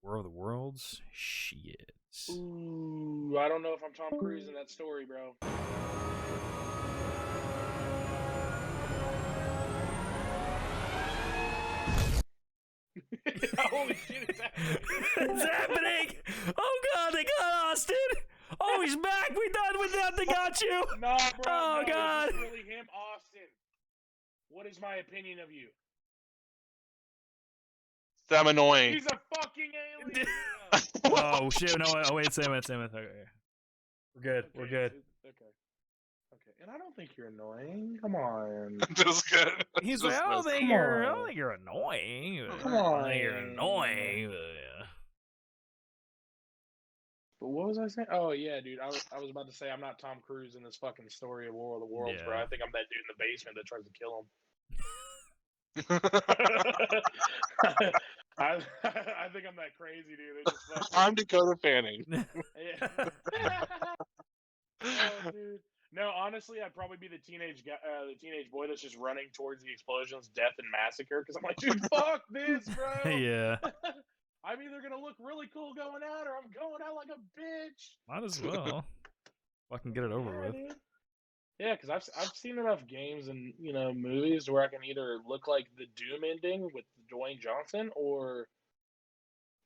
War of the Worlds? Shit. Ooh, I don't know if I'm Tom Cruise in that story, bro. Holy shit, it's happening. It's happening! Oh god, they got Austin! Oh, he's back! We done with that, they got you! No, bro. Oh, no, God. It's really him, Austin. What is my opinion of you? I'm annoying. He's a fucking alien. Oh shit, no, oh wait, Sam. Okay. We're good, we're good. Okay. And I don't think you're annoying. Come on. That's good. He's Just like, I don't listen. think Come you're on. annoying. Come I think you're on. annoying. But what was I saying? Oh yeah, dude. I was about to say I'm not Tom Cruise in this fucking story of War of the Worlds, bro. Yeah. I think I'm that dude in the basement that tries to kill him. I think I'm that crazy dude. That just fucking, I'm Dakota Fanning. yeah. Oh, dude. No, honestly, I'd probably be the teenage boy that's just running towards the explosions, death, and massacre. Because I'm like, dude, fuck this, bro. Yeah. I'm either gonna look really cool going out, or I'm going out like a bitch. Might as well. Fucking get it over Yeah, with. dude. Yeah, because I've seen enough games and movies where I can either look like the Doom ending with Dwayne Johnson, or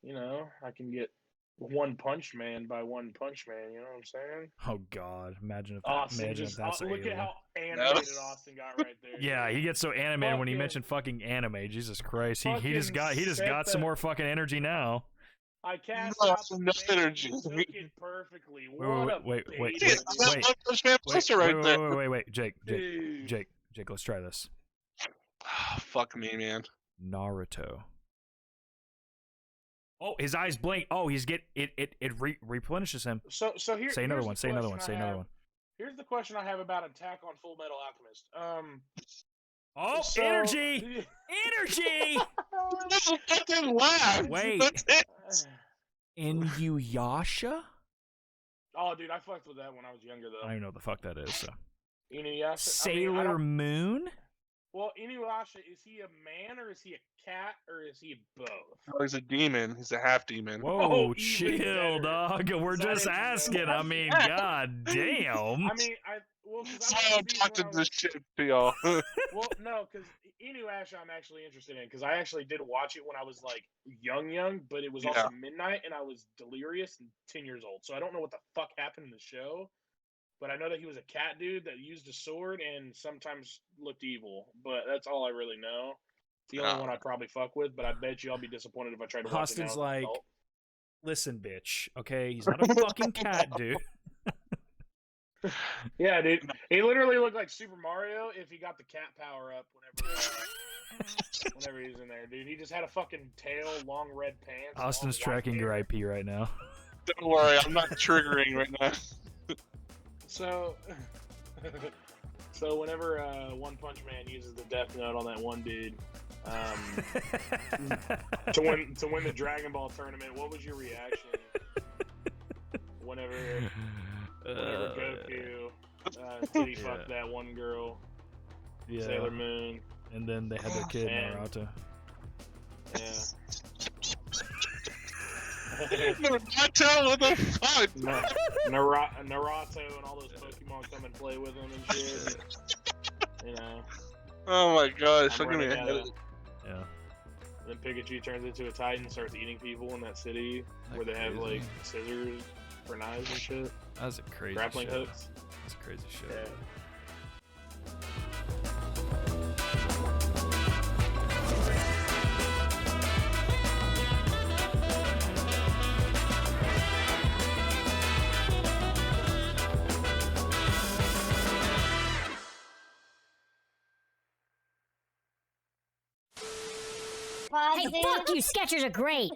I can get One Punch Man by One Punch Man. You know what I'm saying? Oh god, imagine if Austin just that's look alien. at how animated Austin got right there. Yeah, dude. he gets so animated when he Fucking- mentioned fucking anime. Jesus Christ, he just Fucking got set some the- more fucking energy now. I cast No, out the no thing, energy. you took it perfectly. What wait, a wait, beta, Yeah, dude. that's wait. One Punch Man poster right there. Wait, Jake, Dude. let's try this. Fuck me, man. Naruto. Oh, his eyes blink. Oh, it replenishes him. So here. Say another here's one. the Say another one. question Say I another have. one. Here's the question I have about Attack on Full Metal Alchemist. Oh, So- energy! Energy! That's a fucking laugh. Wait. That's it. Inuyasha? Oh, dude, I fucked with that when I was younger, I though. don't even know what the fuck that is. So. Inuyasha. Sailor Moon? Well, Inuyasha, is he a man, or is he a cat, or is he both? Oh, he's a demon. He's a half demon. Whoa, Oh, even chill, better. dog. We're That just is asking. I mean, amazing. god damn. I mean, because So I I'm talking this shit to y'all. Well, no, because Inuyasha I'm actually interested in, because I actually did watch it when I was like young, but it was also midnight and I was delirious and 10 years old, so I don't know what the fuck happened in the show. but I know that he was a cat dude that used a sword and sometimes looked evil. But that's all I really know. The only one I'd probably fuck with, but I bet you I'll be disappointed if I tried to watch it now. Austin's like, listen, bitch. Okay, he's not a fucking cat, dude. Yeah, dude. He literally looked like Super Mario if he got the cat power up whenever he was in there, dude. He just had a fucking tail, long red pants. Austin's tracking your IP right now. Don't worry, I'm not triggering right now. So whenever One Punch Man uses the Death Note on that one dude, to win the Dragon Ball tournament, what was your reaction? Whenever Goku titty fucked that one girl, Yeah. Sailor Moon, And then they had their kid, Naruto. yeah. Naruto, what the fuck? Naruto and all those Pokemon come and play with him and shit. You know. Oh my gosh, I'm I'm gonna running edit out it. Yeah. Then Pikachu turns into a Titan, starts eating people in that city where they have like scissors for knives and shit, That was a crazy grappling show. hooks. That's a crazy show. Yeah. Hey, fuck you! Skechers are great.